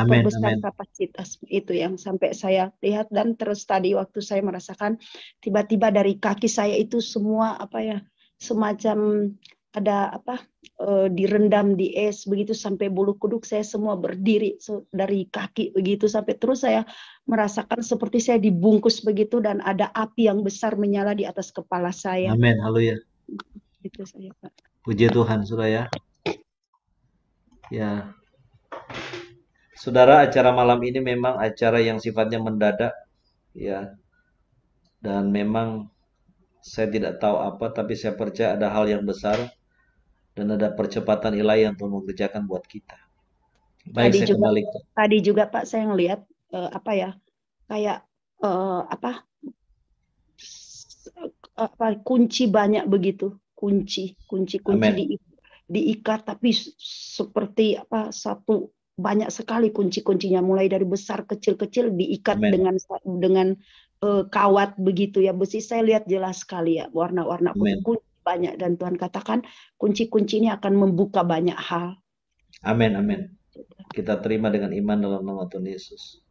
perbesar kapasitas. Itu yang sampai saya lihat. Dan terus tadi waktu saya merasakan tiba-tiba dari kaki saya itu semua semacam ada direndam di es begitu sampai bulu kuduk saya semua berdiri dari kaki begitu sampai terus saya merasakan seperti saya dibungkus begitu dan ada api yang besar menyala di atas kepala saya. Amin, haleluya. Itu saya Pak. Puji Tuhan Saudara ya. Ya. Saudara, acara malam ini memang acara yang sifatnya mendadak ya. Dan memang Saya tidak tahu apa, tapi saya percaya ada hal yang besar dan ada percepatan ilahi yang Tuhan mengerjakan buat kita. Baik, saya kembali ke Tadi juga Pak saya ngelihat apa ya, kayak kunci banyak begitu, kunci diikat, tapi seperti satu banyak sekali kunci-kuncinya, mulai dari besar kecil-kecil diikat dengan kawat begitu ya, besi. Saya lihat jelas sekali ya, warna-warna kunci banyak, dan Tuhan katakan kunci-kunci ini akan membuka banyak hal. Amin, amin. Kita terima dengan iman dalam nama Tuhan Yesus.